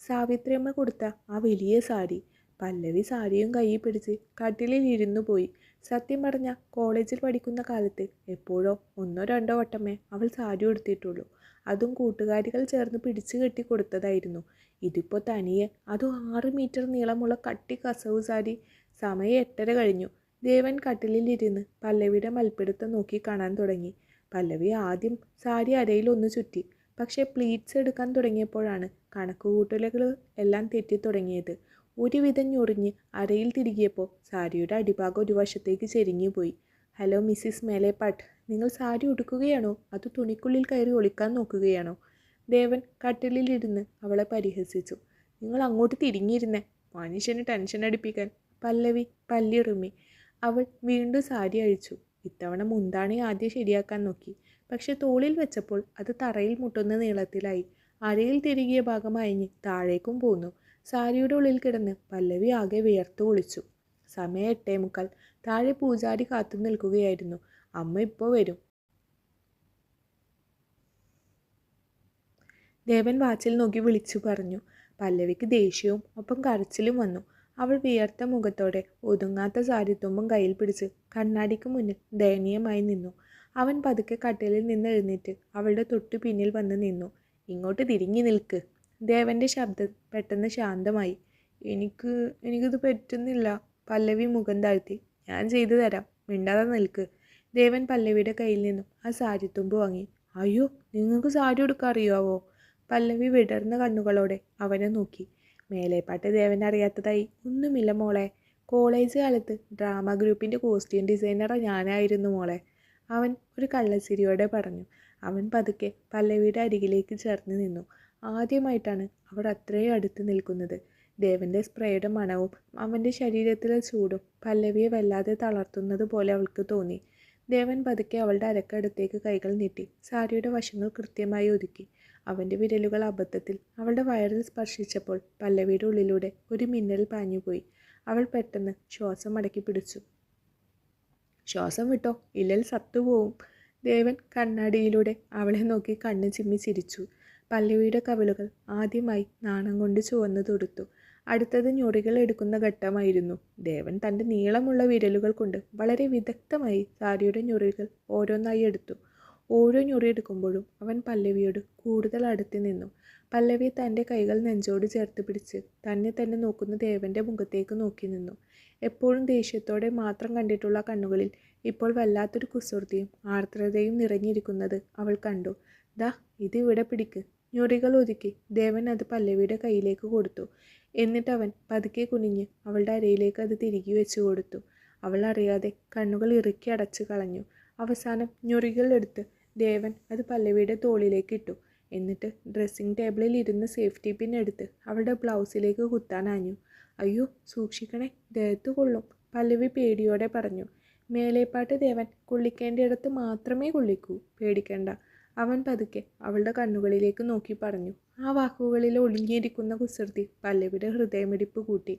സാവിത്രിയമ്മ കൊടുത്ത ആ വലിയ സാരി. പല്ലവി സാരിയും കയ്യിൽ പിടിച്ച് കട്ടിലിൽ ഇരുന്നു പോയി. സത്യം പറഞ്ഞ കോളേജിൽ പഠിക്കുന്ന കാലത്ത് എപ്പോഴോ 1-2 വട്ടമേ അവൾ സാരി ഉടുത്തിട്ടുള്ളൂ. അതും കൂട്ടുകാരികൾ ചേർന്ന് പിടിച്ചു കെട്ടി കൊടുത്തതായിരുന്നു. ഇതിപ്പോൾ തനിയെ, അതും 6 മീറ്റർ നീളമുള്ള കട്ടി കസവ് സാരി. സമയം 8:30 കഴിഞ്ഞു. ദേവൻ കട്ടിലിലിരുന്ന് പല്ലവിയുടെ മൽപ്പിടുത്തം നോക്കി കാണാൻ തുടങ്ങി. പല്ലവി ആദ്യം സാരി അരയിൽ ഒന്ന് ചുറ്റി. പക്ഷേ പ്ലീറ്റ്സ് എടുക്കാൻ തുടങ്ങിയപ്പോഴാണ് കണക്കുകൂട്ടലുകൾ എല്ലാം തെറ്റിത്തുടങ്ങിയത്. ഒരുവിധം ഞൊറിഞ്ഞ് അരയിൽ തിരികിയപ്പോൾ സാരിയുടെ അടിഭാഗം ഒരു വശത്തേക്ക് ചെരിഞ്ഞുപോയി. ഹലോ മിസ്സിസ് മേലേപ്പാട്ട്, നിങ്ങൾ സാരി ഉടുക്കുകയാണോ അതോ തുണിക്കുള്ളിൽ കയറി ഒളിക്കാൻ നോക്കുകയാണോ? ദേവൻ കട്ടിലിലിരുന്ന് അവളെ പരിഹസിച്ചു. നിങ്ങൾ അങ്ങോട്ട് തിരിഞ്ഞിരുന്നേ, മനുഷ്യന് ടെൻഷൻ അടിപ്പിക്കാൻ. പല്ലവി പല്ലിറുമ്മി. അവൾ വീണ്ടും സാരി അഴിച്ചു. ഇത്തവണ മുന്താണി ആദ്യം ശരിയാക്കാൻ നോക്കി. പക്ഷെ തോളിൽ വെച്ചപ്പോൾ അത് തറയിൽ മുട്ടുന്ന നീളത്തിലായി. അരയിൽ തിരികിയ ഭാഗം അയഞ്ഞ് താഴേക്കും പോന്നു. സാരിയുടെ ഉള്ളിൽ കിടന്ന് പല്ലവി ആകെ വിയർത്തു കുളിച്ചു. സമയം 8:45. താഴെ പൂജാരി കാത്തു നിൽക്കുകയായിരുന്നു. അമ്മ ഇപ്പോൾ വരും. ദേവൻ വാച്ചിൽ നോക്കി വിളിച്ചു പറഞ്ഞു. പല്ലവിക്ക് ദേഷ്യവും ഒപ്പം കരച്ചിലും വന്നു. അവൾ വിയർത്ത മുഖത്തോടെ ഒതുങ്ങാത്ത സാരിത്തുമ്പും കയ്യിൽ പിടിച്ച് കണ്ണാടിക്ക് മുന്നിൽ ദയനീയമായി നിന്നു. അവൻ പതുക്കെ കട്ടിലിൽ നിന്ന് എഴുന്നേറ്റ് അവളുടെ തൊട്ടു പിന്നിൽ വന്ന് നിന്നു. ഇങ്ങോട്ട് തിരിഞ്ഞു നിൽക്ക്. ദേവൻ്റെ ശബ്ദം പെട്ടെന്ന് ശാന്തമായി. എനിക്കിത് പറ്റുന്നില്ല. പല്ലവി മുഖം താഴ്ത്തി. ഞാൻ ചെയ്തു തരാം, മിണ്ടാതെ നിൽക്ക്. ദേവൻ പല്ലവിയുടെ കയ്യിൽ നിന്നും ആ സാരിത്തുമ്പ് വാങ്ങി. അയ്യോ, നിങ്ങൾക്ക് സാരി ഉടുക്കാൻ അറിയാവോ? പല്ലവി വിടർന്ന കണ്ണുകളോടെ അവനെ നോക്കി. മേലേപ്പാട്ട് ദേവൻ അറിയാത്തതായി ഒന്നുമില്ല മോളെ. കോളേജ് കാലത്ത് ഡ്രാമ ഗ്രൂപ്പിൻ്റെ കോസ്റ്റ്യൂം ഡിസൈനർ ഞാനായിരുന്നു മോളെ. അവൻ ഒരു കള്ളച്ചിരിയോടെ പറഞ്ഞു. അവൻ പതുക്കെ പല്ലവിയുടെ അരികിലേക്ക് ചേർന്ന് നിന്നു. ആദ്യമായിട്ടാണ് അവർ അത്രയും അടുത്ത് നിൽക്കുന്നത്. ദേവൻ്റെ സ്പ്രേയുടെ മണവും അവൻ്റെ ശരീരത്തിലെ ചൂടും പല്ലവിയെ വല്ലാതെ തളർത്തുന്നത് പോലെ അവൾക്ക് തോന്നി. ദേവൻ പതുക്കെ അവളുടെ അരക്കടുത്തേക്ക് കൈകൾ നീട്ടി സാരിയുടെ വശങ്ങൾ കൃത്യമായി ഒതുക്കി. അവൻ്റെ വിരലുകൾ അബദ്ധത്തിൽ അവളുടെ വയറിൽ സ്പർശിച്ചപ്പോൾ പല്ലവിയുടെ ഉള്ളിലൂടെ ഒരു മിന്നൽ പാഞ്ഞുപോയി. അവൾ പെട്ടെന്ന് ശ്വാസം അടക്കി പിടിച്ചു. ശ്വാസം വിട്ടോ, ഇല്ലൽ സത്തുപോവും. ദേവൻ കണ്ണാടിയിലൂടെ അവളെ നോക്കി കണ്ണ് ചിമ്മി ചിരിച്ചു. പല്ലവിയുടെ കവിളുകൾ ആദ്യമായി നാണം കൊണ്ട് ചുവന്നു തൊടുത്തു. അടുത്തത് ഞൊറികൾ എടുക്കുന്ന ഘട്ടമായിരുന്നു. ദേവൻ തൻ്റെ നീളമുള്ള വിരലുകൾ കൊണ്ട് വളരെ വിദഗ്ധമായി സാരിയുടെ ഞൊറികൾ ഓരോന്നായി എടുത്തു. ഓരോ ഞൊറി എടുക്കുമ്പോഴും അവൻ പല്ലവിയോട് കൂടുതൽ അടുത്ത് നിന്നു. പല്ലവി തൻ്റെ കൈകൾ നെഞ്ചോട് ചേർത്ത് പിടിച്ച് തന്നെ നോക്കുന്ന ദേവൻ്റെ മുഖത്തേക്ക് നോക്കി നിന്നു. എപ്പോഴും ദേഷ്യത്തോടെ മാത്രം കണ്ടിട്ടുള്ള കണ്ണുകളിൽ ഇപ്പോൾ വല്ലാത്തൊരു കുസൃതിയും ആർദ്രതയും നിറഞ്ഞിരിക്കുന്നത് അവൾ കണ്ടു. ദാ ഇതിവിടെ പിടിക്ക്. ഞൊറികൾ ഒതുക്കി ദേവൻ അത് പല്ലവിയുടെ കയ്യിലേക്ക് കൊടുത്തു. എന്നിട്ട് അവൻ പതുക്കെ കുനിഞ്ഞ് അവളുടെ അരയിലേക്ക് അത് തിരികെ വെച്ചു കൊടുത്തു. അവൾ അറിയാതെ കണ്ണുകൾ ഇറുക്കി അടച്ചു കളഞ്ഞു. അവസാനം ഞൊറികൾ എടുത്ത് ദേവൻ അത് പല്ലവിയുടെ തോളിലേക്ക് ഇട്ടു. എന്നിട്ട് ഡ്രസ്സിംഗ് ടേബിളിൽ ഇരുന്ന് സേഫ്റ്റി പിൻ എടുത്ത് അവളുടെ ബ്ലൗസിലേക്ക് കുത്താനാഞ്ഞു. അയ്യോ, സൂക്ഷിക്കണേ, ദേഹത്ത് കൊള്ളും, പല്ലവി പേടിയോടെ പറഞ്ഞു. മേലേപ്പാട്ട് ദേവൻ കൊള്ളിക്കേണ്ടിടത്ത് മാത്രമേ കൊള്ളിക്കൂ, പേടിക്കണ്ട. അവൻ പതുക്കെ അവളുടെ കണ്ണുകളിലേക്ക് നോക്കി പറഞ്ഞു. ആ വാക്കുകളിൽ ഒളിഞ്ഞിരിക്കുന്ന കുസൃതി പല്ലവിയുടെ ഹൃദയമിടിപ്പ് കൂട്ടി.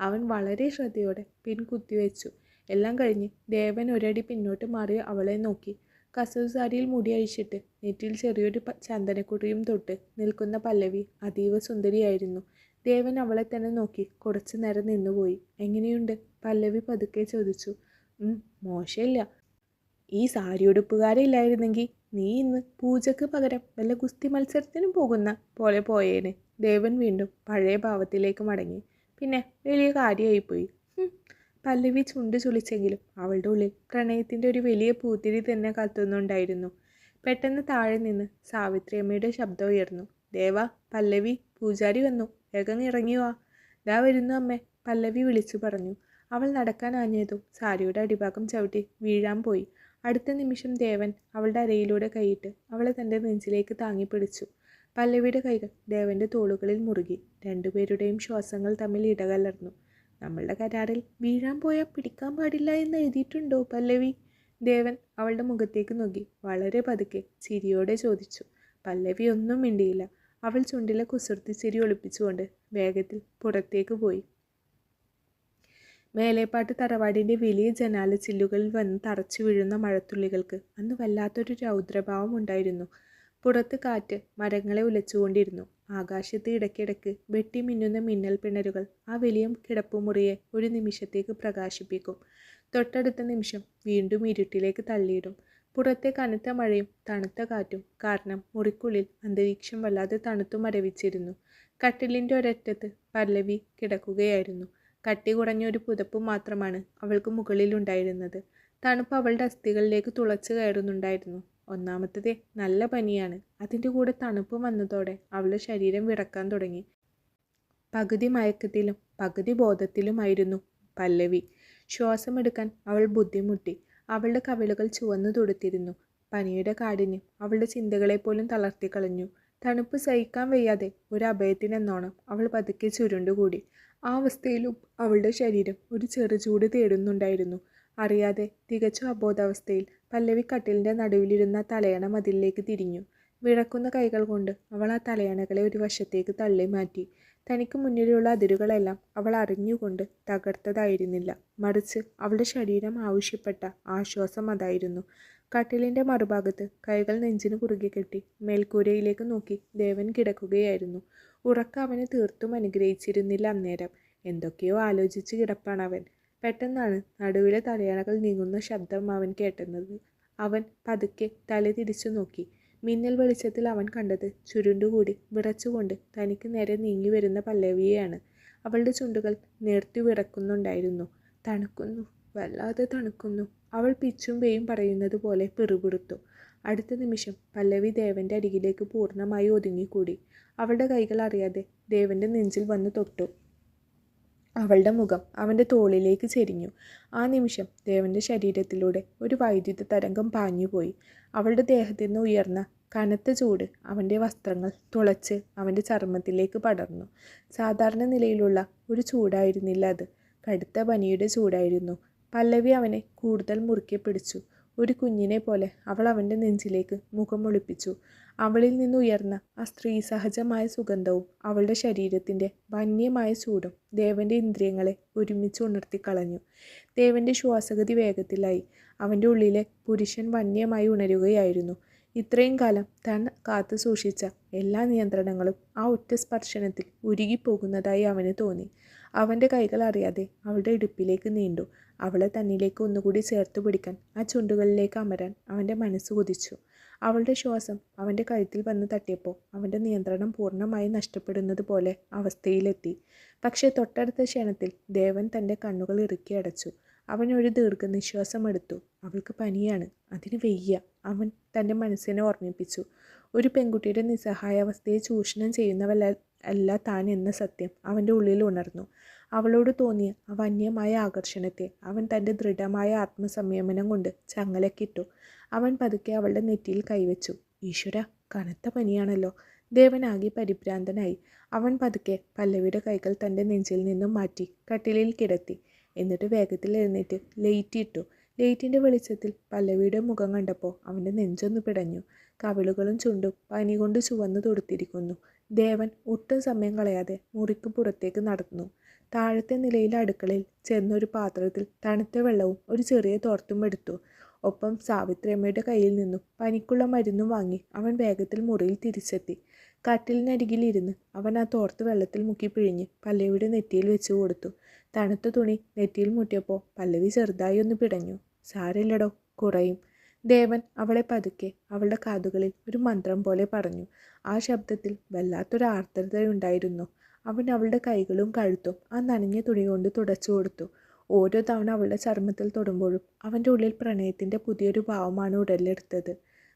അവൻ വളരെ ശ്രദ്ധയോടെ പിൻ കുത്തിവെച്ചു. എല്ലാം കഴിഞ്ഞ് ദേവൻ ഒരടി പിന്നോട്ട് മാറി അവളെ നോക്കി. കസവ് സാരിയിൽ മുടി അഴിച്ചിട്ട് നെറ്റിയിൽ ചെറിയൊരു ചന്ദനക്കുറിയും തൊട്ട് നിൽക്കുന്ന പല്ലവി അതീവ സുന്ദരിയായിരുന്നു. ദേവൻ അവളെ തന്നെ നോക്കി കുറച്ചു നേരം നിന്നുപോയി. എങ്ങനെയുണ്ട്? പല്ലവി പതുക്കെ ചോദിച്ചു. മോശമില്ല. ഈ സാരിയുടുപ്പുകാരില്ലായിരുന്നെങ്കിൽ നീ ഇന്ന് പൂജയ്ക്ക് പകരം വല്ല ഗുസ്തി മത്സരത്തിനും പോകുന്ന പോലെ പോയേനെ. ദേവൻ വീണ്ടും പഴയ ഭാവത്തിലേക്ക് മടങ്ങി. പിന്നെ വലിയ കാര്യമായിപ്പോയി. പല്ലവി ചുണ്ട് ചുളിച്ചെങ്കിലും അവളുടെ ഉള്ളിൽ പ്രണയത്തിൻ്റെ ഒരു വലിയ പൂത്തിരി തന്നെ കത്തുന്നുണ്ടായിരുന്നു. പെട്ടെന്ന് താഴെ നിന്ന് സാവിത്രിയമ്മയുടെ ശബ്ദം ഉയർന്നു. ദേവ, പല്ലവി, പൂജാരി വന്നു, വേഗം ഇറങ്ങി വാ. ദാ വരുന്നു അമ്മേ, പല്ലവി വിളിച്ചു പറഞ്ഞു. അവൾ നടക്കാൻ ആഞ്ഞതും സാരിയുടെ അടിഭാഗം ചവിട്ടി വീഴാൻ പോയി. അടുത്ത നിമിഷം ദേവൻ അവളുടെ അരയിലൂടെ കൈയിട്ട് അവളെ തൻ്റെ നെഞ്ചിലേക്ക് താങ്ങി പിടിച്ചു. പല്ലവിയുടെ കൈകൾ ദേവൻ്റെ തോളുകളിൽ മുറുകി. രണ്ടുപേരുടെയും ശ്വാസങ്ങൾ തമ്മിൽ ഇടകലർന്നു. നമ്മളുടെ കരാറിൽ വീഴാൻ പോയാൽ പിടിക്കാൻ പാടില്ല എന്ന് എഴുതിയിട്ടുണ്ടോ പല്ലവി? ദേവൻ അവളുടെ മുഖത്തേക്ക് നോക്കി വളരെ പതുക്കെ ചിരിയോടെ ചോദിച്ചു. പല്ലവി ഒന്നും മിണ്ടിയില്ല. അവൾ ചുണ്ടിലെ കുസൃതി ചിരി ഒളിപ്പിച്ചുകൊണ്ട് വേഗത്തിൽ പുറത്തേക്ക് പോയി. മേലേപ്പാട്ട് തറവാടിൻ്റെ വലിയ ജനാല ചില്ലുകളിൽ വന്ന് തറച്ചു വീഴുന്ന മഴത്തുള്ളികൾക്ക് അന്ന് വല്ലാത്തൊരു രൗദ്രഭാവം ഉണ്ടായിരുന്നു. പുറത്ത് കാറ്റ് മരങ്ങളെ ഉലച്ചുകൊണ്ടിരുന്നു. ആകാശത്ത് ഇടയ്ക്കിടയ്ക്ക് വെട്ടി മിന്നുന്ന മിന്നൽ പിണരുകൾ ആ വലിയ കിടപ്പുമുറിയെ ഒരു നിമിഷത്തേക്ക് പ്രകാശിപ്പിക്കും. തൊട്ടടുത്ത നിമിഷം വീണ്ടും ഇരുട്ടിലേക്ക് തള്ളിയിടും. പുറത്തെ കനത്ത മഴയും തണുത്ത കാറ്റും കാരണം മുറിക്കുള്ളിൽ അന്തരീക്ഷം വല്ലാതെ തണുത്തു മരവിച്ചിരുന്നു. കട്ടിലിൻ്റെ ഒരറ്റത്ത് പല്ലവി കിടക്കുകയായിരുന്നു. കട്ടി കുറഞ്ഞൊരു പുതപ്പ് മാത്രമാണ് അവൾക്ക് മുകളിലുണ്ടായിരുന്നത്. തണുപ്പ് അവളുടെ അസ്ഥികളിലേക്ക് തുളച്ചു കയറുന്നുണ്ടായിരുന്നു. ഒന്നാമത്തതേ നല്ല പനിയാണ്. അതിൻ്റെ കൂടെ തണുപ്പ് വന്നതോടെ അവളുടെ ശരീരം വിറക്കാൻ തുടങ്ങി. പകുതി മയക്കത്തിലും പകുതി ബോധത്തിലുമായിരുന്നു പല്ലവി. ശ്വാസമെടുക്കാൻ അവൾ ബുദ്ധിമുട്ടി. അവളുടെ കവിളുകൾ ചുവന്നു തൊടുത്തിരുന്നു. പനിയുടെ കാഠിന്യം അവളുടെ ചിന്തകളെപ്പോലും തളർത്തിക്കളഞ്ഞു. തണുപ്പ് സഹിക്കാൻ വയ്യാതെ ഒരു അഭയത്തിനെന്നോണം അവൾ പതുക്കെ ചുരുണ്ടുകൂടി. ആ അവസ്ഥയിലും അവളുടെ ശരീരം ഒരു ചെറുചൂട് തേടുന്നുണ്ടായിരുന്നു. അറിയാതെ തികച്ചും അബോധാവസ്ഥയിൽ പല്ലവി കട്ടിലിൻ്റെ നടുവിലിരുന്ന തലയണ മതിലിലേക്ക് തിരിഞ്ഞു. വിറക്കുന്ന കൈകൾ കൊണ്ട് അവൾ ആ തലയണകളെ ഒരു വശത്തേക്ക് തള്ളി മാറ്റി. തനിക്ക് മുന്നിലുള്ള അതിരുകളെല്ലാം അവൾ അറിഞ്ഞുകൊണ്ട് തകർത്തതായിരുന്നില്ല, മറിച്ച് അവളുടെ ശരീരം ആവശ്യപ്പെട്ട ആശ്വാസം അതായിരുന്നു. കട്ടിലിൻ്റെ മറുഭാഗത്ത് കൈകൾ നെഞ്ചിന് കുറുകെ കെട്ടി മേൽക്കൂരയിലേക്ക് നോക്കി ദേവൻ കിടക്കുകയായിരുന്നു. ഉറക്കം അവനെ തീർത്തും അനുഗ്രഹിച്ചിരുന്നില്ല അന്നേരം. എന്തൊക്കെയോ ആലോചിച്ച് കിടപ്പാണവൻ. പെട്ടെന്നാണ് നടുവിലെ തലയണകൾ നീങ്ങുന്ന ശബ്ദം അവൻ കേട്ടത്. അവൻ പതുക്കെ തല തിരിച്ചു നോക്കി. മിന്നൽ വെളിച്ചത്തിൽ അവൻ കണ്ടത് ചുരുണ്ടുകൂടി വിറച്ചുകൊണ്ട് തനിക്ക് നേരെ നീങ്ങി വരുന്ന പല്ലവിയെയാണ്. അവളുടെ ചുണ്ടുകൾ നേർത്തു വിറക്കുന്നുണ്ടായിരുന്നു. തണുക്കുന്നു, വല്ലാതെ തണുക്കുന്നു, അവൾ പിച്ചും പേയും പറയുന്നത് പോലെ പിറുപിറുത്തു. അടുത്ത നിമിഷം പല്ലവി ദേവന്റെ അരികിലേക്ക് പൂർണ്ണമായി ഒതുങ്ങിക്കൂടി. അവളുടെ കൈകൾ അറിയാതെ ദേവന്റെ നെഞ്ചിൽ വന്ന് തൊട്ടു. അവളുടെ മുഖം അവൻ്റെ തോളിലേക്ക് ചെരിഞ്ഞു. ആ നിമിഷം ദേവന്റെ ശരീരത്തിലൂടെ ഒരു വൈദ്യുത തരംഗം പാഞ്ഞുപോയി. അവളുടെ ദേഹത്തിൽ നിന്ന് ഉയർന്ന കനത്ത ചൂട് അവൻ്റെ വസ്ത്രങ്ങൾ തുളച്ച് അവൻ്റെ ചർമ്മത്തിലേക്ക് പടർന്നു. സാധാരണ നിലയിലുള്ള ഒരു ചൂടായിരുന്നില്ല അത്, കടുത്ത പനിയുടെ ചൂടായിരുന്നു. പല്ലവി അവനെ കൂടുതൽ മുറുക്കെ പിടിച്ചു. ഒരു കുഞ്ഞിനെ പോലെ അവൾ അവൻ്റെ നെഞ്ചിലേക്ക് മുഖമൊളിപ്പിച്ചു. അവളിൽ നിന്നുയർന്ന ആ സ്ത്രീ സഹജമായ സുഗന്ധവും അവളുടെ ശരീരത്തിൻ്റെ വന്യമായ ചൂടും ദേവൻ്റെ ഇന്ദ്രിയങ്ങളെ ഒരുമിച്ച് ഉണർത്തിക്കളഞ്ഞു. ദേവൻ്റെ ശ്വാസഗതി വേഗത്തിലായി. അവൻ്റെ ഉള്ളിലെ പുരുഷൻ വന്യമായി ഉണരുകയായിരുന്നു. ഇത്രയും കാലം താൻ കാത്തു സൂക്ഷിച്ച എല്ലാ നിയന്ത്രണങ്ങളും ആ ഒറ്റ സ്പർശനത്തിൽ ഉരുകിപ്പോകുന്നതായി അവന് തോന്നി. അവൻ്റെ കൈകൾ അറിയാതെ അവളുടെ ഇടുപ്പിലേക്ക് നീണ്ടു. അവളെ തന്നിലേക്ക് ഒന്നുകൂടി ചേർത്ത് പിടിക്കാൻ, ആ ചുണ്ടുകളിലേക്ക് അമരാൻ അവൻ്റെ മനസ്സ് കൊതിച്ചു. അവളുടെ ശ്വാസം അവൻ്റെ കഴുത്തിൽ വന്ന് തട്ടിയപ്പോൾ അവൻ്റെ നിയന്ത്രണം പൂർണ്ണമായി നഷ്ടപ്പെടുന്നത് പോലെ അവസ്ഥയിലെത്തി. പക്ഷേ തൊട്ടടുത്ത ക്ഷണത്തിൽ ദേവൻ തൻ്റെ കണ്ണുകൾ ഇറുക്കി അടച്ചു. അവൻ ഒരു ദീർഘനിശ്വാസം എടുത്തു. അവൾക്ക് പനിയാണ്, അതിന് വയ്യ, അവൻ തൻ്റെ മനസ്സിനെ ഓർമ്മിപ്പിച്ചു. ഒരു പെൺകുട്ടിയുടെ നിസ്സഹായാവസ്ഥയെ ചൂഷണം ചെയ്യുന്നവല്ല താൻ എന്ന സത്യം അവൻ്റെ ഉള്ളിൽ ഉണർന്നു. അവളോട് തോന്നിയ ആ വന്യമായ ആകർഷണത്തെ അവൻ തൻ്റെ ദൃഢമായ ആത്മസംയമനം കൊണ്ട് ചങ്ങലക്കിട്ടു. അവൻ പതുക്കെ അവളുടെ നെറ്റിയിൽ കൈവച്ചു. ഈശ്വര, കനത്ത പനിയാണല്ലോ. ദേവനാകെ പരിഭ്രാന്തനായി. അവൻ പതുക്കെ പല്ലവിയുടെ കൈകൾ തൻ്റെ നെഞ്ചിൽ നിന്നും മാറ്റി കട്ടിലിൽ കിടത്തി. എന്നിട്ട് വേഗത്തിൽ എഴുന്നേറ്റ് ലൈറ്റ് ഇട്ടു. ലൈറ്റിൻ്റെ വെളിച്ചത്തിൽ പല്ലവിയുടെ മുഖം കണ്ടപ്പോൾ അവൻ്റെ നെഞ്ചൊന്ന് പിടഞ്ഞു. കവിളുകളും ചുണ്ടും പനി കൊണ്ട് ചുവന്നു തൊടുത്തിരിക്കുന്നു. ദേവൻ ഒട്ടും സമയം കളയാതെ മുറിക്ക് പുറത്തേക്ക് നടന്നു. താഴത്തെ നിലയിലെ അടുക്കളയിൽ ചെന്നൊരു പാത്രത്തിൽ തണുത്ത വെള്ളവും ഒരു ചെറിയ തോർത്തും എടുത്തു. ഒപ്പം സാവിത്രിയമ്മയുടെ കയ്യിൽ നിന്നും പനിക്കുള്ള മരുന്നും വാങ്ങി അവൻ വേഗത്തിൽ മുറിയിൽ തിരിച്ചെത്തി. കട്ടിലിനരികിലിരുന്ന് അവൻ ആ തോർത്ത് വെള്ളത്തിൽ മുക്കി പിഴിഞ്ഞ് പല്ലവിയുടെ നെറ്റിയിൽ വെച്ചു കൊടുത്തു. തണുത്ത തുണി നെറ്റിയിൽ മുട്ടിയപ്പോൾ പല്ലവി ചെറുതായി ഒന്ന് പിടഞ്ഞു. സാരില്ലടോ, കുറയും. ദേവൻ അവളെ പതുക്കെ അവളുടെ കാതുകളിൽ ഒരു മന്ത്രം പോലെ പറഞ്ഞു. ആ ശബ്ദത്തിൽ വല്ലാത്തൊരു ആർദ്രതയുണ്ടായിരുന്നു. അവൻ അവളുടെ കൈകളും കഴുത്തും ആ നനഞ്ഞ തുണി കൊണ്ട് തുടച്ചു കൊടുത്തു. ഓരോ തവണ അവളുടെ ചർമ്മത്തിൽ തൊടുമ്പോഴും അവൻ്റെ ഉള്ളിൽ പ്രണയത്തിൻ്റെ പുതിയൊരു ഭാവമാണ് ഉടലെടുത്തത്.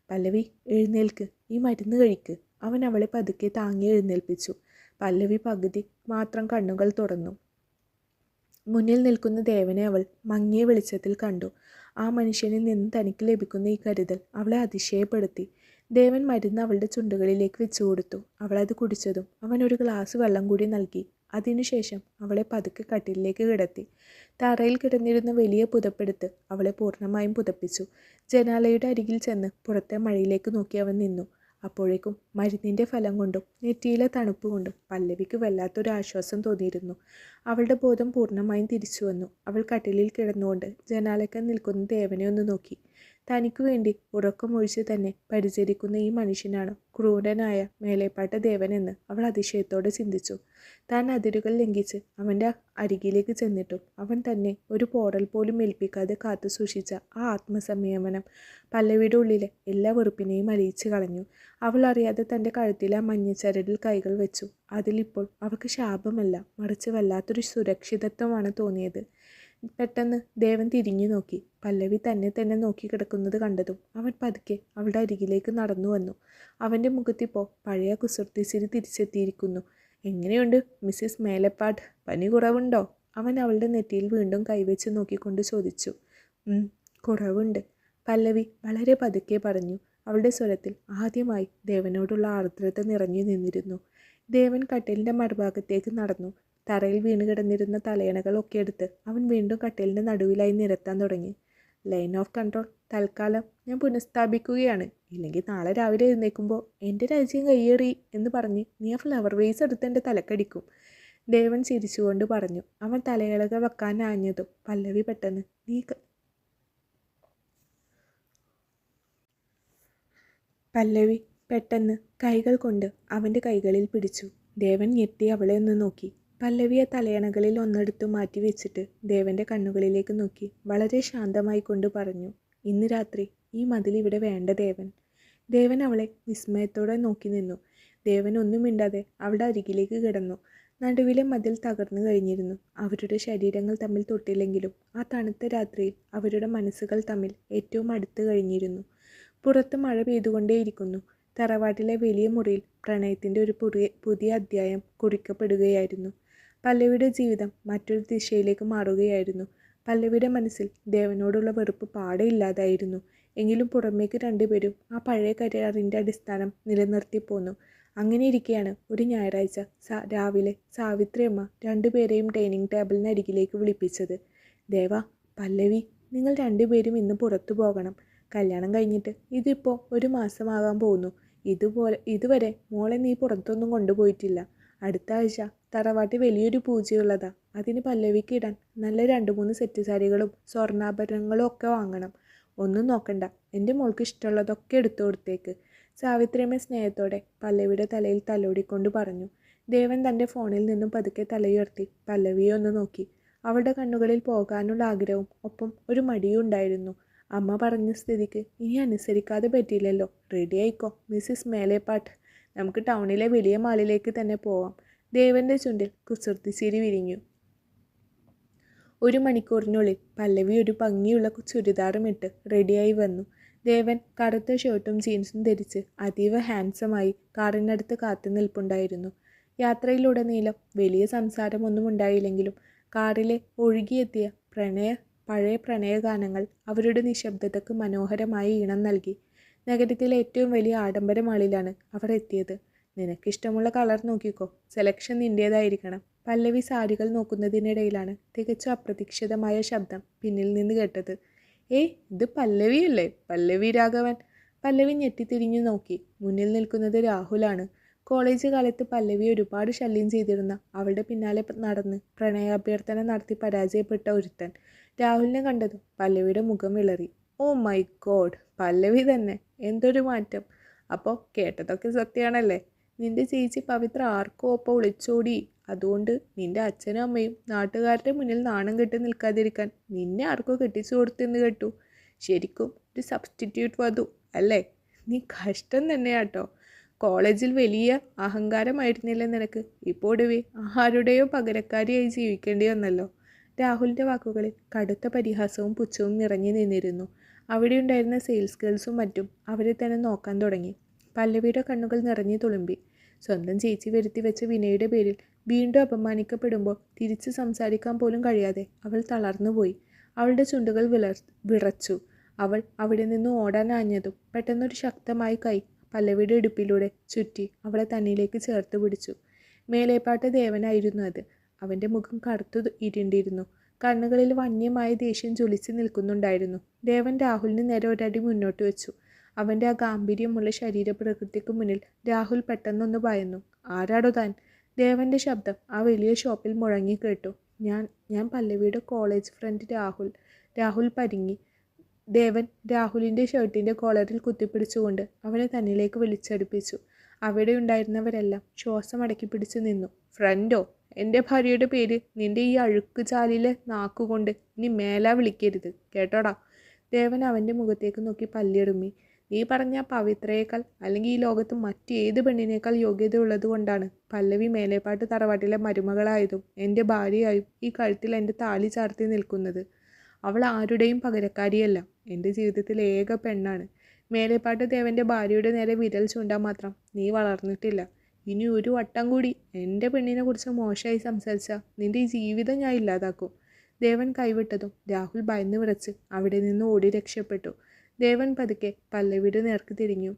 പല്ലവി, എഴുന്നേൽക്ക്, ഈ മരുന്ന് കഴിക്ക്. അവൻ അവളെ പതുക്കെ താങ്ങി എഴുന്നേൽപ്പിച്ചു. പല്ലവി പകുതി മാത്രം കണ്ണുകൾ തുറന്നു. മുന്നിൽ നിൽക്കുന്ന ദേവനെ അവൾ മങ്ങിയ വെളിച്ചത്തിൽ കണ്ടു. ആ മനുഷ്യനിൽ നിന്ന് തനിക്ക് ലഭിക്കുന്ന ഈ കരുതൽ അവളെ അതിശയപ്പെടുത്തി. ദേവൻ മരുന്ന് അവളുടെ ചുണ്ടുകളിലേക്ക് വെച്ചു കൊടുത്തു. അവളത് കുടിച്ചതും അവൻ ഒരു ഗ്ലാസ് വെള്ളം കൂടി നൽകി. അതിനുശേഷം അവളെ പതുക്കെ കട്ടിലിലേക്ക് കിടത്തി. തറയിൽ കിടന്നിരുന്ന വലിയ പുതപ്പെടുത്ത് അവളെ പൂർണ്ണമായും പുതപ്പിച്ചു. ജനാലയുടെ അരികിൽ ചെന്ന് പുറത്തെ മഴയിലേക്ക് നോക്കി അവൻ നിന്നു. അപ്പോഴേക്കും മരുന്നിൻ്റെ ഫലം കൊണ്ടും നെറ്റിയിലെ തണുപ്പ് കൊണ്ടും പല്ലവിക്ക് വല്ലാത്തൊരു ആശ്വാസം തോന്നിയിരുന്നു. അവളുടെ ബോധം പൂർണ്ണമായും തിരിച്ചു വന്നു. അവൾ കട്ടിലിൽ കിടന്നുകൊണ്ട് ജനാലയ്ക്ക് നിൽക്കുന്ന ദേവനെ ഒന്ന് നോക്കി. തനിക്കു വേണ്ടി ഉറക്കമൊഴിച്ച് തന്നെ പരിചരിക്കുന്ന ഈ മനുഷ്യനാണ് ക്രൂരനായ മേലേപ്പാട്ട ദേവനെന്ന് അവൾ അതിശയത്തോടെ ചിന്തിച്ചു. താൻ അതിരുകൾ ലംഘിച്ച് അവൻ്റെ അരികിലേക്ക് ചെന്നിട്ടും അവൻ തന്നെ ഒരു പോറൽ പോലും ഏൽപ്പിക്കാതെ കാത്തു സൂക്ഷിച്ച ആ ആത്മസംയമനം പല്ലവിയുടെ ഉള്ളിലെ എല്ലാ വെറുപ്പിനെയും അലിയിച്ചു കളഞ്ഞു. അവൾ അറിയാതെ തൻ്റെ കഴുത്തിലെ ആ മഞ്ഞച്ചരടിൽ കൈകൾ വെച്ചു. അതിലിപ്പോൾ അവൾക്ക് ശാപമല്ല, മറിച്ച് വല്ലാത്തൊരു സുരക്ഷിതത്വമാണ് തോന്നിയത്. പെട്ടെന്ന് ദേവൻ തിരിഞ്ഞു നോക്കി. പല്ലവി തന്നെ നോക്കി കിടക്കുന്നത് കണ്ടതും അവൻ പതുക്കെ അവളുടെ അരികിലേക്ക് നടന്നു വന്നു. അവൻ്റെ മുഖത്തിപ്പോൾ പഴയ കുസൃതിച്ചിരി തിരിച്ചെത്തിയിരിക്കുന്നു. എങ്ങനെയുണ്ട് മിസ്സിസ് മേലപ്പാട്ട്, പനി കുറവുണ്ടോ? അവൻ അവളുടെ നെറ്റിയിൽ വീണ്ടും കൈവച്ച് നോക്കിക്കൊണ്ട് ചോദിച്ചു. കുറവുണ്ട്, പല്ലവി വളരെ പതുക്കെ പറഞ്ഞു. അവളുടെ സ്വരത്തിൽ ആദ്യമായി ദേവനോടുള്ള ആർദ്രത നിറഞ്ഞു നിന്നിരുന്നു. ദേവൻ കട്ടിലിൻ്റെ മറുഭാഗത്തേക്ക് നടന്നു. തറയിൽ വീണ് കിടന്നിരുന്ന തലയണകളൊക്കെ എടുത്ത് അവൻ വീണ്ടും കട്ടിലിൻ്റെ നടുവിലായി നിരത്താൻ തുടങ്ങി. ലൈൻ ഓഫ് കൺട്രോൾ തൽക്കാലം ഞാൻ പുനഃസ്ഥാപിക്കുകയാണ്. ഇല്ലെങ്കിൽ നാളെ രാവിലെ എഴുന്നേൽക്കുമ്പോൾ എൻ്റെ രാജ്യം കയ്യേറി എന്ന് പറഞ്ഞ് നീ ആ ഫ്ലവർ വേസ് എടുത്ത് എൻ്റെ തലക്കടിക്കും. ദേവൻ ചിരിച്ചുകൊണ്ട് പറഞ്ഞു. അവൻ തലയിളകൾ വെക്കാനാഞ്ഞതും പല്ലവി പെട്ടെന്ന് കൈകൾ കൊണ്ട് അവൻ്റെ കൈകളിൽ പിടിച്ചു. ദേവൻ ഞെട്ടി അവളെ ഒന്ന് നോക്കി. പല്ലവിയെ തലയണകളിൽ ഒന്നെടുത്തു മാറ്റി വെച്ചിട്ട് ദേവൻ്റെ കണ്ണുകളിലേക്ക് നോക്കി വളരെ ശാന്തമായി കൊണ്ട് പറഞ്ഞു, ഇന്ന് രാത്രി ഈ മതിൽ ഇവിടെ വേണ്ട ദേവൻ. ദേവൻ അവളെ വിസ്മയത്തോടെ നോക്കി നിന്നു. ദേവൻ ഒന്നും മിണ്ടാതെ അവളുടെ അരികിലേക്ക് കിടന്നു. നടുവിലെ മതിൽ തകർന്നു കഴിഞ്ഞിരുന്നു. അവരുടെ ശരീരങ്ങൾ തമ്മിൽ തൊട്ടില്ലെങ്കിലും ആ തണുത്ത രാത്രിയിൽ അവരുടെ മനസ്സുകൾ തമ്മിൽ ഏറ്റവും അടുത്ത് കഴിഞ്ഞിരുന്നു. പുറത്ത് മഴ പെയ്തുകൊണ്ടേയിരിക്കുന്നു. തറവാട്ടിലെ വലിയ മുറിയിൽ പ്രണയത്തിൻ്റെ ഒരു പുതിയ അധ്യായം കുറിക്കപ്പെടുകയായിരുന്നു. പല്ലവിയുടെ ജീവിതം മറ്റൊരു ദിശയിലേക്ക് മാറുകയായിരുന്നു. പല്ലവിയുടെ മനസ്സിൽ ദേവനോടുള്ള വെറുപ്പ് പാടെ ഇല്ലാതായിരുന്നു. എങ്കിലും പുറമേക്ക് രണ്ടുപേരും ആ പഴയ കരാറിൻ്റെ അടിസ്ഥാനം നിലനിർത്തിപ്പോന്നു. അങ്ങനെ ഇരിക്കെയാണ് ഒരു ഞായറാഴ്ച രാവിലെ സാവിത്രിയമ്മ രണ്ടുപേരെയും ഡൈനിങ് ടേബിളിന് അരികിലേക്ക് വിളിപ്പിച്ചത്. ദേവ, പല്ലവി, നിങ്ങൾ രണ്ടുപേരും ഇന്ന് പുറത്തു പോകണം. കല്യാണം കഴിഞ്ഞിട്ട് ഇതിപ്പോൾ ഒരു മാസമാകാൻ പോകുന്നു. ഇതുവരെ മോളെ നീ പുറത്തൊന്നും കൊണ്ടുപോയിട്ടില്ല. അടുത്ത ആഴ്ച തറവാട്ടിൽ വലിയൊരു പൂജയുള്ളതാ. അതിന് പല്ലവിക്ക് ഇടാൻ നല്ല 2-3 സെറ്റ് സാരികളും സ്വർണ്ണാഭരണങ്ങളും ഒക്കെ വാങ്ങണം. ഒന്നും നോക്കണ്ട, എൻ്റെ മോൾക്ക് ഇഷ്ടമുള്ളതൊക്കെ എടുത്തു കൊടുത്തേക്ക്. സാവിത്രിയമ്മ സ്നേഹത്തോടെ പല്ലവിയുടെ തലയിൽ തലോടിക്കൊണ്ട് പറഞ്ഞു. ദേവൻ തൻ്റെ ഫോണിൽ നിന്നും പതുക്കെ തലയുയർത്തി പല്ലവിയെ ഒന്ന് നോക്കി. അവളുടെ കണ്ണുകളിൽ പോകാനുള്ള ആഗ്രഹവും ഒപ്പം ഒരു മടിയും ഉണ്ടായിരുന്നു. അമ്മ പറഞ്ഞ സ്ഥിതിക്ക് ഇനി അനുസരിക്കാതെ പറ്റിയില്ലല്ലോ. റെഡി ആയിക്കോ മിസ്സിസ് മേലേപ്പാട്ട്, നമുക്ക് ടൗണിലെ വലിയ മാളിലേക്ക് തന്നെ പോവാം. ദേവൻ്റെ ചുണ്ടിൽ കുസൃതിച്ചിരി വിരിഞ്ഞു. 1 മണിക്കൂറിനുള്ളിൽ പല്ലവി ഒരു ഭംഗിയുള്ള ചുരിദാറും ഇട്ട് റെഡിയായി വന്നു. ദേവൻ കറുത്ത ഷർട്ടും ജീൻസും ധരിച്ച് അതീവ ഹാൻസമായി കാറിനടുത്ത് കാത്തു നിൽപ്പുണ്ടായിരുന്നു. യാത്രയിലുടനീളം വലിയ സംസാരമൊന്നും ഉണ്ടായില്ലെങ്കിലും കാറിലെ ഒഴുകിയെത്തിയ പഴയ പ്രണയഗാനങ്ങൾ അവരുടെ നിശബ്ദതയ്ക്ക് മനോഹരമായ ഈണം നൽകി. നഗരത്തിലെ ഏറ്റവും വലിയ ആഡംബര മാളിലാണ് അവർ എത്തിയത്. നിനക്കിഷ്ടമുള്ള കളർ നോക്കിക്കോ, സെലക്ഷൻ നിൻ്റേതായിരിക്കണം. പല്ലവി സാരികൾ നോക്കുന്നതിനിടയിലാണ് തികച്ചും അപ്രതീക്ഷിതമായ ശബ്ദം പിന്നിൽ നിന്ന് കേട്ടത്. ഇത് പല്ലവിയല്ലേ? പല്ലവി രാഘവൻ. പല്ലവി ഞെട്ടിത്തിരിഞ്ഞു നോക്കി. മുന്നിൽ നിൽക്കുന്നത് രാഹുലാണ്. കോളേജ് കാലത്ത് പല്ലവി ഒരുപാട് ശല്യം ചെയ്തിരുന്ന അവളുടെ പിന്നാലെ നടന്ന് പ്രണയാഭ്യർത്ഥന നടത്തി പരാജയപ്പെട്ട ഒരുത്തൻ. രാഹുലിനെ കണ്ടതും പല്ലവിയുടെ മുഖം വിളറി. ഓ മൈ ഗോഡ്, പല്ലവി തന്നെ! എന്തൊരു മാറ്റം! അപ്പോൾ കേട്ടതൊക്കെ സത്യമാണല്ലേ? നിന്റെ ചേച്ചി പവിത്ര ആർക്കോ ഒപ്പം ഒളിച്ചോടി. അതുകൊണ്ട് നിന്റെ അച്ഛനും അമ്മയും നാട്ടുകാരുടെ മുന്നിൽ നാണം കെട്ടി നിൽക്കാതിരിക്കാൻ നിന്നെ ആർക്കോ കെട്ടിച്ചു കൊടുത്തെന്ന് കേട്ടു. ശരിക്കും ഒരു സബ്സ്റ്റിറ്റ്യൂട്ട് വധു അല്ലേ? നീ കഷ്ടം തന്നെയാട്ടോ. കോളേജിൽ വലിയ അഹങ്കാരമായിരുന്നില്ല നിനക്ക്. ഇപ്പോൾ ഒടുവി ആരുടെയോ പകരക്കാരിയായി ജീവിക്കേണ്ടി വന്നല്ലോ. രാഹുലിൻ്റെ വാക്കുകളിൽ കടുത്ത പരിഹാസവും പുച്ഛവും നിറഞ്ഞു നിന്നിരുന്നു. അവിടെയുണ്ടായിരുന്ന സെയിൽസ് ഗേൾസും മറ്റും അവരെ തന്നെ നോക്കാൻ തുടങ്ങി. പല്ലവിയുടെ കണ്ണുകൾ നിറഞ്ഞു തുളുമ്പി. സ്വന്തം ചേച്ചി വരുത്തി വെച്ച വിനയുടെ പേരിൽ വീണ്ടും അപമാനിക്കപ്പെടുമ്പോൾ തിരിച്ചു സംസാരിക്കാൻ പോലും കഴിയാതെ അവൾ തളർന്നുപോയി. അവളുടെ ചുണ്ടുകൾ വിറച്ചു. അവൾ അവിടെ നിന്ന് ഓടാനാഞ്ഞതും പെട്ടെന്നൊരു ശക്തമായ കൈ പല്ലവിയുടെ ഇടുപ്പിലൂടെ ചുറ്റി അവളെ തന്നിലേക്ക് ചേർത്ത് പിടിച്ചു. മേലേപ്പാട്ട് ദേവനായിരുന്നു അത്. അവൻ്റെ മുഖം കറുത്തു ഇരുണ്ടിരുന്നു. കണ്ണുകളിൽ വന്യമായ ദേഷ്യം ജ്വലിച്ച് നിൽക്കുന്നുണ്ടായിരുന്നു. ദേവൻ രാഹുലിന് നേരെ ഒരടി മുന്നോട്ട് വെച്ചു. അവൻ്റെ ആ ഗാംഭീര്യമുള്ള ശരീരപ്രകൃതിക്ക് മുന്നിൽ രാഹുൽ പെട്ടെന്നൊന്ന് ഭയന്നു. ആരാടോ താൻ? ദേവൻ്റെ ശബ്ദം ആ വലിയ ഷോപ്പിൽ മുഴങ്ങി കേട്ടു. ഞാൻ പല്ലവിയുടെ കോളേജ് ഫ്രണ്ട് രാഹുൽ പരിങ്ങി. ദേവൻ രാഹുലിൻ്റെ ഷർട്ടിൻ്റെ കോളറിൽ കുത്തിപ്പിടിച്ചുകൊണ്ട് അവനെ തന്നിലേക്ക് വലിച്ചടുപ്പിച്ചു. അവിടെ ഉണ്ടായിരുന്നവരെല്ലാം ശ്വാസം അടക്കി പിടിച്ചു നിന്നു. ഫ്രണ്ടോ? എൻ്റെ ഭാര്യയുടെ പേര് നിന്റെ ഈ അഴുക്ക് ചാലിലെ നാക്കുകൊണ്ട് ഇനി മേലാ വിളിക്കരുത് കേട്ടോടാ. ദേവൻ അവൻ്റെ മുഖത്തേക്ക് നോക്കി പല്ലിടുമ്മി. നീ പറഞ്ഞ പവിത്രയേക്കാൾ അല്ലെങ്കിൽ ഈ ലോകത്ത് മറ്റേത് പെണ്ണിനേക്കാൾ യോഗ്യതയുള്ളത് കൊണ്ടാണ് പല്ലവി മേലേപ്പാട്ട് തറവാട്ടിലെ മരുമകളായതും എൻ്റെ ഭാര്യയായും ഈ കഴുത്തിൽ എൻ്റെ താലി ചാർത്തി നിൽക്കുന്നത്. അവൾ ആരുടെയും പകരക്കാരിയല്ല. എൻ്റെ ജീവിതത്തിലെ ഏക പെണ്ണാണ്. മേലേപ്പാട്ട് ദേവൻ്റെ ഭാര്യയുടെ നേരെ വിരൽ ചൂണ്ടാൻ മാത്രം നീ വളർന്നിട്ടില്ല. ഇനി ഒരു വട്ടം കൂടി എൻ്റെ പെണ്ണിനെ കുറിച്ച് മോശമായി സംസാരിച്ചാൽ നിൻ്റെ ഈ ജീവിതം ഞാൻ ഇല്ലാതാക്കും. ദേവൻ കൈവിട്ടതും രാഹുൽ ഭയന്ന് വിറച്ച് അവിടെ നിന്ന് ഓടി രക്ഷപ്പെട്ടു. ദേവൻ പതുക്കെ പല്ലവിയുടെ നേർക്ക് തിരിഞ്ഞു.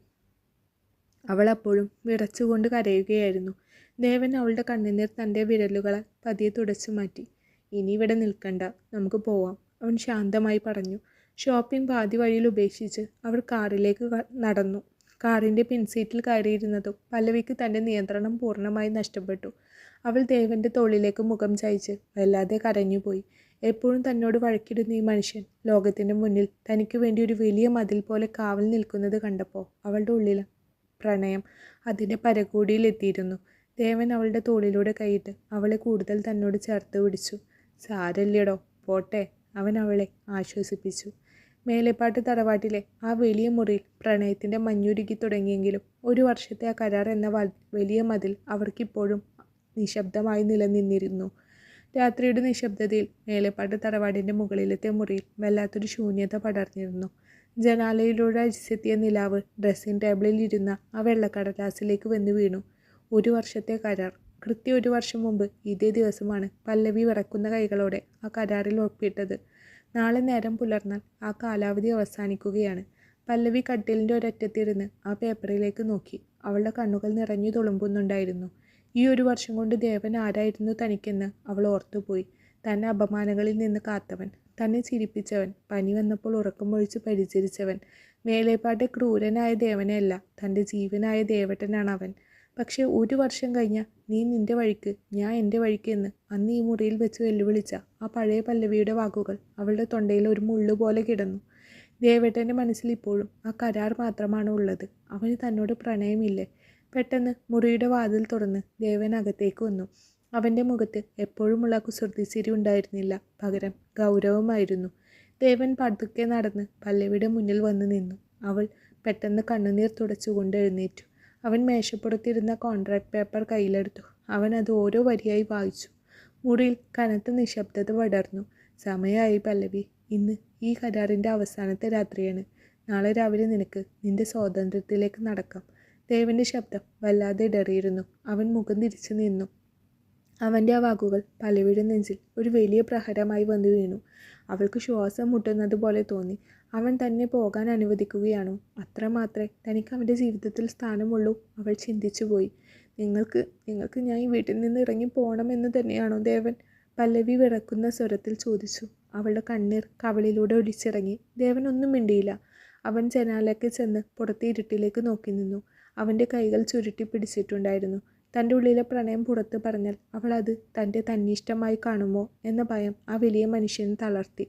അവൾ അപ്പോഴും വിറച്ചുകൊണ്ട് കരയുകയായിരുന്നു. ദേവൻ അവളുടെ കണ്ണുനീർ തൻ്റെ വിരലുകളാൽ പതിയെ തുടച്ചു മാറ്റി. ഇനി ഇവിടെ നിൽക്കണ്ട, നമുക്ക് പോവാം, അവൻ ശാന്തമായി പറഞ്ഞു. ഷോപ്പിംഗ് പാതി വഴിയിൽ ഉപേക്ഷിച്ച് അവർ കാറിലേക്ക് നടന്നു. കാറിൻ്റെ പിൻസീറ്റിൽ കയറിയിരുന്നതും പല്ലവിക്ക് തൻ്റെ നിയന്ത്രണം പൂർണ്ണമായി നഷ്ടപ്പെട്ടു. അവൾ ദേവൻ്റെ തോളിലേക്ക് മുഖം ചായ്ച്ച് വല്ലാതെ കരഞ്ഞുപോയി. എപ്പോഴും തന്നോട് വഴക്കിടുന്ന ഈ മനുഷ്യൻ ലോകത്തിൻ്റെ മുന്നിൽ തനിക്ക് വേണ്ടി ഒരു വലിയ മതിൽ പോലെ കാവൽ നിൽക്കുന്നത് കണ്ടപ്പോൾ അവളുടെ ഉള്ളിൽ പ്രണയം അതിൻ്റെ പരകോടിയിലെത്തിയിരുന്നു. ദേവൻ അവളുടെ തോളിലൂടെ കൈയിട്ട് അവളെ കൂടുതൽ തന്നോട് ചേർത്ത് പിടിച്ചു. സാരല്യടോ, പോട്ടെ, അവൻ അവളെ ആശ്വസിപ്പിച്ചു. മേലെപ്പാട്ട് തറവാട്ടിലെ ആ വലിയ മുറിയിൽ പ്രണയത്തിൻ്റെ മഞ്ഞുരുകി തുടങ്ങിയെങ്കിലും 1 വർഷത്തെ ആ കരാർ എന്ന വലിയ മതിൽ അവർക്കിപ്പോഴും നിശബ്ദമായി നിലനിന്നിരുന്നു. രാത്രിയുടെ നിശബ്ദതയിൽ മേലെപ്പാട്ട് തറവാടിൻ്റെ മുകളിലത്തെ മുറിയിൽ വല്ലാത്തൊരു ശൂന്യത പടർന്നിരുന്നു. ജനാലയിലൂടെ അരിച്ചെത്തിയ നിലാവ് ഡ്രസ്സിംഗ് ടേബിളിൽ ഇരുന്ന ആ വെള്ളക്കടലാസിലേക്ക് വന്ന് വീണു. 1 വർഷത്തെ കരാർ. കൃത്യം 1 വർഷം മുമ്പ് ഇതേ ദിവസമാണ് പല്ലവി വിറക്കുന്ന കൈകളോടെ ആ കരാറിൽ ഒപ്പിട്ടത്. നാളെ നേരം പുലർന്നാൽ ആ കാലാവധി അവസാനിക്കുകയാണ്. പല്ലവി കട്ടിലിൻ്റെ ഒരറ്റത്തിരുന്ന് ആ പേപ്പറിലേക്ക് നോക്കി. അവളുടെ കണ്ണുകൾ നിറഞ്ഞു തുളുമ്പുന്നുണ്ടായിരുന്നു. ഈ 1 വർഷം കൊണ്ട് ദേവൻ ആരായിരുന്നു തനിക്കെന്ന് അവൾ ഓർത്തുപോയി. തന്നെ അപമാനങ്ങളിൽ നിന്ന് കാത്തവൻ, തന്നെ ചിരിപ്പിച്ചവൻ, പനി വന്നപ്പോൾ ഉറക്കമൊഴിച്ച് പരിചരിച്ചവൻ. മേലേപ്പാട്ടെ ക്രൂരനായ ദേവനെയല്ല, തൻ്റെ ജീവനായ ദേവട്ടനാണ് അവൻ. പക്ഷേ 1 വർഷം കഴിഞ്ഞാൽ നീ നിൻ്റെ വഴിക്ക്, ഞാൻ എൻ്റെ വഴിക്ക് എന്ന് അന്ന് ഈ മുറിയിൽ വെച്ച് വെല്ലുവിളിച്ച ആ പഴയ പല്ലവിയുടെ വാക്കുകൾ അവളുടെ തൊണ്ടയിൽ ഒരു മുള്ളുപോലെ കിടന്നു. ദേവേട്ടൻ്റെ മനസ്സിൽ ഇപ്പോഴും ആ കരാർ മാത്രമാണ് ഉള്ളത്. അവന് തന്നോട് പ്രണയമില്ലേ? പെട്ടെന്ന് മുറിയുടെ വാതിൽ തുറന്ന് ദേവൻ അകത്തേക്ക് വന്നു. അവൻ്റെ മുഖത്ത് എപ്പോഴുമുള്ള കുസൃതിച്ചിരി ഉണ്ടായിരുന്നില്ല, പകരം ഗൗരവമായിരുന്നു. ദേവൻ പതുക്കെ നടന്ന് പല്ലവിയുടെ മുന്നിൽ വന്ന് നിന്നു. അവൾ പെട്ടെന്ന് കണ്ണുനീർ തുടച്ചുകൊണ്ട് എഴുന്നേറ്റു. അവൻ മേശപ്പുറത്തിരുന്ന കോൺട്രാക്ട് പേപ്പർ കയ്യിലെടുത്തു. അവൻ അത് ഓരോ വരിയായി വായിച്ചു. മുറിയിൽ കനത്ത നിശബ്ദത പടർന്നു. സമയമായി പല്ലവി, ഇന്ന് ഈ കരാറിൻ്റെ അവസാനത്തെ രാത്രിയാണ്. നാളെ രാവിലെ നിനക്ക് നിന്റെ സ്വാതന്ത്ര്യത്തിലേക്ക് നടക്കാം. ദേവൻ്റെ ശബ്ദം വല്ലാതെ ഇടറിയിരുന്നു. അവൻ മുഖം തിരിച്ചു നിന്നു. അവൻ്റെ ആ വാക്കുകൾ പല്ലവിയുടെ നെഞ്ചിൽ ഒരു വലിയ പ്രഹരമായി വന്നു വീണു. അവൾക്ക് ശ്വാസം മുട്ടുന്നത് പോലെ തോന്നി. അവൻ തന്നെ പോകാൻ അനുവദിക്കുകയാണോ? അത്രമാത്രമേ തനിക്ക് അവൻ്റെ ജീവിതത്തിൽ സ്ഥാനമുള്ളൂ. അവൾ ചിന്തിച്ചുപോയി. നിങ്ങൾക്ക് ഞാൻ ഈ വീട്ടിൽ നിന്ന് ഇറങ്ങി പോകണമെന്ന് തന്നെയാണോ ദേവൻ? പല്ലവി വിറക്കുന്ന സ്വരത്തിൽ ചോദിച്ചു. അവളുടെ കണ്ണീർ കവളിലൂടെ ഒലിച്ചിറങ്ങി. ദേവൻ ഒന്നും മിണ്ടിയില്ല. അവൻ ജനാലയ്ക്ക് ചെന്ന് പുറത്തെ ഇരുട്ടിലേക്ക് നോക്കി നിന്നു. അവൻ്റെ കൈകൾ ചുരുട്ടി പിടിച്ചിട്ടുണ്ടായിരുന്നു. തൻ്റെ ഉള്ളിലെ പ്രണയം പുറത്ത് പറഞ്ഞാൽ അവൾ അത് തൻ്റെ തന്നിഷ്ടമായി കാണുമോ എന്ന ഭയം ആ വലിയ മനുഷ്യനെ തളർത്തി.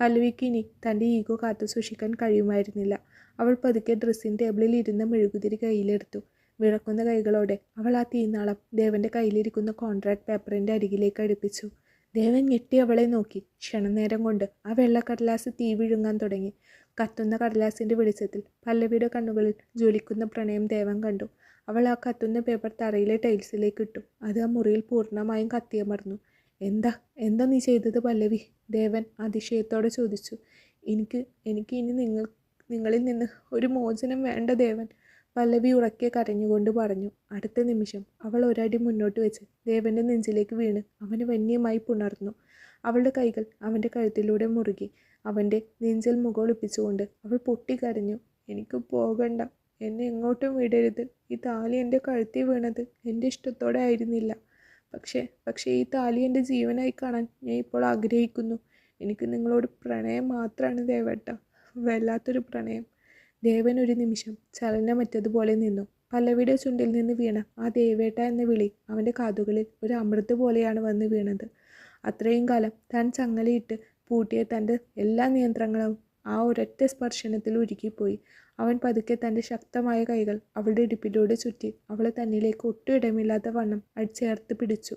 പല്ലവിക്ക് ഇനി തൻ്റെ ഈഗോ കാത്തു സൂക്ഷിക്കാൻ കഴിയുമായിരുന്നില്ല. അവൾ പതുക്കെ ഡ്രസ്സിംഗ് ടേബിളിൽ ഇരുന്ന മെഴുകുതിരി കയ്യിലെടുത്തു. വിറക്കുന്ന കൈകളോടെ അവൾ ആ തീനാളം ദേവൻ്റെ കയ്യിലിരിക്കുന്ന കോൺട്രാക്ട് പേപ്പറിൻ്റെ അരികിലേക്ക് അടുപ്പിച്ചു. ദേവൻ ഞെട്ടി അവളെ നോക്കി. ക്ഷണനേരം കൊണ്ട് ആ വെള്ളക്കടലാസ് തീ വിഴുങ്ങാൻ തുടങ്ങി. കത്തുന്ന കടലാസിൻ്റെ വെളിച്ചത്തിൽ പല്ലവിയുടെ കണ്ണുകളിൽ ജ്വലിക്കുന്ന പ്രണയം ദേവൻ കണ്ടു. അവൾ ആ കത്തുന്ന പേപ്പർ തറയിലെ ടൈൽസിലേക്ക് ഇട്ടു. അത് ആ മുറിയിൽ പൂർണ്ണമായും കത്തിയമർന്നു. എന്താ നീ ചെയ്തത് പല്ലവി? ദേവൻ അതിശയത്തോടെ ചോദിച്ചു. എനിക്ക് ഇനി നിങ്ങളിൽ നിന്ന് ഒരു മോചനം വേണ്ട ദേവൻ, പല്ലവി ഉറക്കെ കരഞ്ഞുകൊണ്ട് പറഞ്ഞു. അടുത്ത നിമിഷം അവൾ ഒരടി മുന്നോട്ട് വെച്ച് ദേവൻ്റെ നെഞ്ചിലേക്ക് വീണ് അവന് വന്യമായി പുണർന്നു. അവളുടെ കൈകൾ അവൻ്റെ കഴുത്തിലൂടെ മുറുകി. അവൻ്റെ നെഞ്ചിൽ മുഖമൊളിപ്പിച്ചുകൊണ്ട് അവൾ പൊട്ടിക്കരഞ്ഞു. എനിക്ക് പോകണ്ട, എന്നെ എങ്ങോട്ടും വിടരുത്. ഈ താലി എൻ്റെ കഴുത്തിൽ വീണത് എൻ്റെ ഇഷ്ടത്തോടെ ആയിരുന്നില്ല. പക്ഷേ ഈ താലി എൻ്റെ ജീവനായി കാണാൻ ഞാൻ ഇപ്പോൾ ആഗ്രഹിക്കുന്നു. എനിക്ക് നിങ്ങളോട് പ്രണയം മാത്രമാണ് ദേവേട്ട, വല്ലാത്തൊരു പ്രണയം. ദേവൻ ഒരു നിമിഷം ചലനമറ്റതുപോലെ നിന്നു. പല്ലവിയുടെ ചുണ്ടിൽ നിന്ന് വീണ ആ ദേവേട്ട എന്ന വിളി അവൻ്റെ കാതുകളിൽ ഒരു അമൃത് പോലെയാണ് വന്ന് വീണത്. അത്രയും കാലം താൻ ചങ്ങലയിട്ട് പൂട്ടിയ തൻ്റെ എല്ലാ നിയന്ത്രണങ്ങളും ആ ഒരൊറ്റ സ്പർശനത്തിൽ ഉരുക്കിപ്പോയി. അവൻ പതുക്കെ തൻ്റെ ശക്തമായ കൈകൾ അവളുടെ ഇടുപ്പിലൂടെ ചുറ്റി അവളെ തന്നിലേക്ക് ഒട്ടും ഇടമില്ലാത്ത വണ്ണം ചേർത്ത് പിടിച്ചു.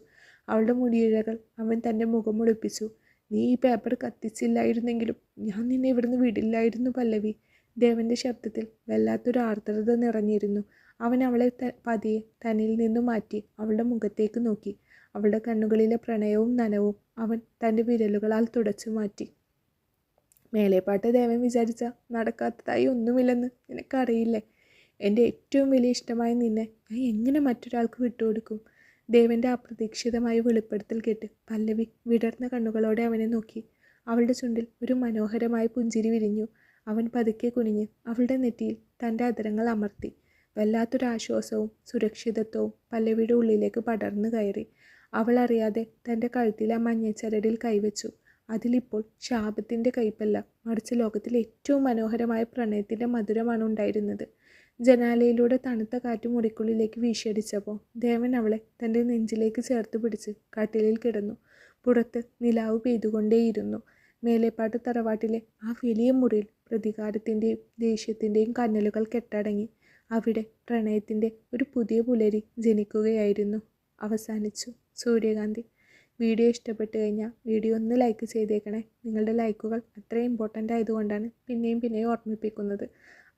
അവളുടെ മുടിയിഴകൾ അവൻ തൻ്റെ മുഖം ഒളിപ്പിച്ചു. നീ ഈ പേപ്പർ കത്തിച്ചില്ലായിരുന്നെങ്കിലും ഞാൻ നിന്നെ ഇവിടുന്ന് വിടില്ലായിരുന്നു പല്ലവി. ദേവൻ്റെ ശബ്ദത്തിൽ വല്ലാത്തൊരു ആർദ്രത നിറഞ്ഞിരുന്നു. അവൻ അവളെ പതിയെ തന്നിൽ നിന്നു മാറ്റി അവളുടെ മുഖത്തേക്ക് നോക്കി. അവളുടെ കണ്ണുകളിലെ പ്രണയവും നനവും അവൻ തൻ്റെ വിരലുകളാൽ തുടച്ചു മാറ്റി. മേലേപ്പാട്ട് ദേവൻ വിചാരിച്ച നടക്കാത്തതായി ഒന്നുമില്ലെന്ന് നിനക്കറിയില്ലേ? എൻ്റെ ഏറ്റവും വലിയ ഇഷ്ടമായ നിന്നെ ഞാൻ എങ്ങനെ മറ്റൊരാൾക്ക് വിട്ടുകൊടുക്കും? ദേവൻ്റെ അപ്രതീക്ഷിതമായ വെളിപ്പെടുത്തൽ കേട്ട് പല്ലവി വിടർന്ന കണ്ണുകളോടെ അവനെ നോക്കി. അവളുടെ ചുണ്ടിൽ ഒരു മനോഹരമായ പുഞ്ചിരി വിരിഞ്ഞു. അവൻ പതുക്കെ കുനിഞ്ഞ് അവളുടെ നെറ്റിയിൽ തൻ്റെ അധരങ്ങൾ അമർത്തി. വല്ലാത്തൊരാശ്വാസവും സുരക്ഷിതത്വവും പല്ലവിയുടെ ഉള്ളിലേക്ക് പടർന്നു കയറി. അവൾ അറിയാതെ തൻ്റെ കഴുത്തിലെ ആ മഞ്ഞച്ചരടിൽ കൈവച്ചു. അതിലിപ്പോൾ ശാപത്തിൻ്റെ കയ്പല്ല, മറിച്ച് ലോകത്തിലെ ഏറ്റവും മനോഹരമായ പ്രണയത്തിൻ്റെ മധുരമാണ് ഉണ്ടായിരുന്നത്. ജനാലയിലൂടെ തണുത്ത കാറ്റ് മുറിക്കുള്ളിലേക്ക് വീശിയടിച്ചപ്പോൾ ദേവൻ അവളെ തൻ്റെ നെഞ്ചിലേക്ക് ചേർത്ത് പിടിച്ച് കട്ടിലിൽ കിടന്നു. പുറത്ത് നിലാവ് പെയ്തുകൊണ്ടേയിരുന്നു. മേലേപ്പാട്ട് തറവാട്ടിലെ ആ വലിയ മുറിയിൽ പ്രതികാരത്തിൻ്റെയും ദേഷ്യത്തിൻ്റെയും കന്നലുകൾ കെട്ടടങ്ങി. അവിടെ പ്രണയത്തിൻ്റെ ഒരു പുതിയ പുലരി ജനിക്കുകയായിരുന്നു. അവസാനിച്ചു. സൂര്യകാന്തി. വീഡിയോ ഇഷ്ടപ്പെട്ട് കഴിഞ്ഞാൽ വീഡിയോ ഒന്ന് ലൈക്ക് ചെയ്തേക്കണേ. നിങ്ങളുടെ ലൈക്കുകൾ അത്രയും ഇമ്പോർട്ടൻ്റ് ആയതുകൊണ്ടാണ് പിന്നെയും ഓർമ്മിപ്പിക്കുന്നത്.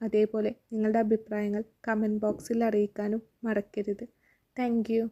അതേപോലെ നിങ്ങളുടെ അഭിപ്രായങ്ങൾ കമൻറ്റ് ബോക്സിൽ അറിയിക്കാനും മറക്കരുത്. Thank you.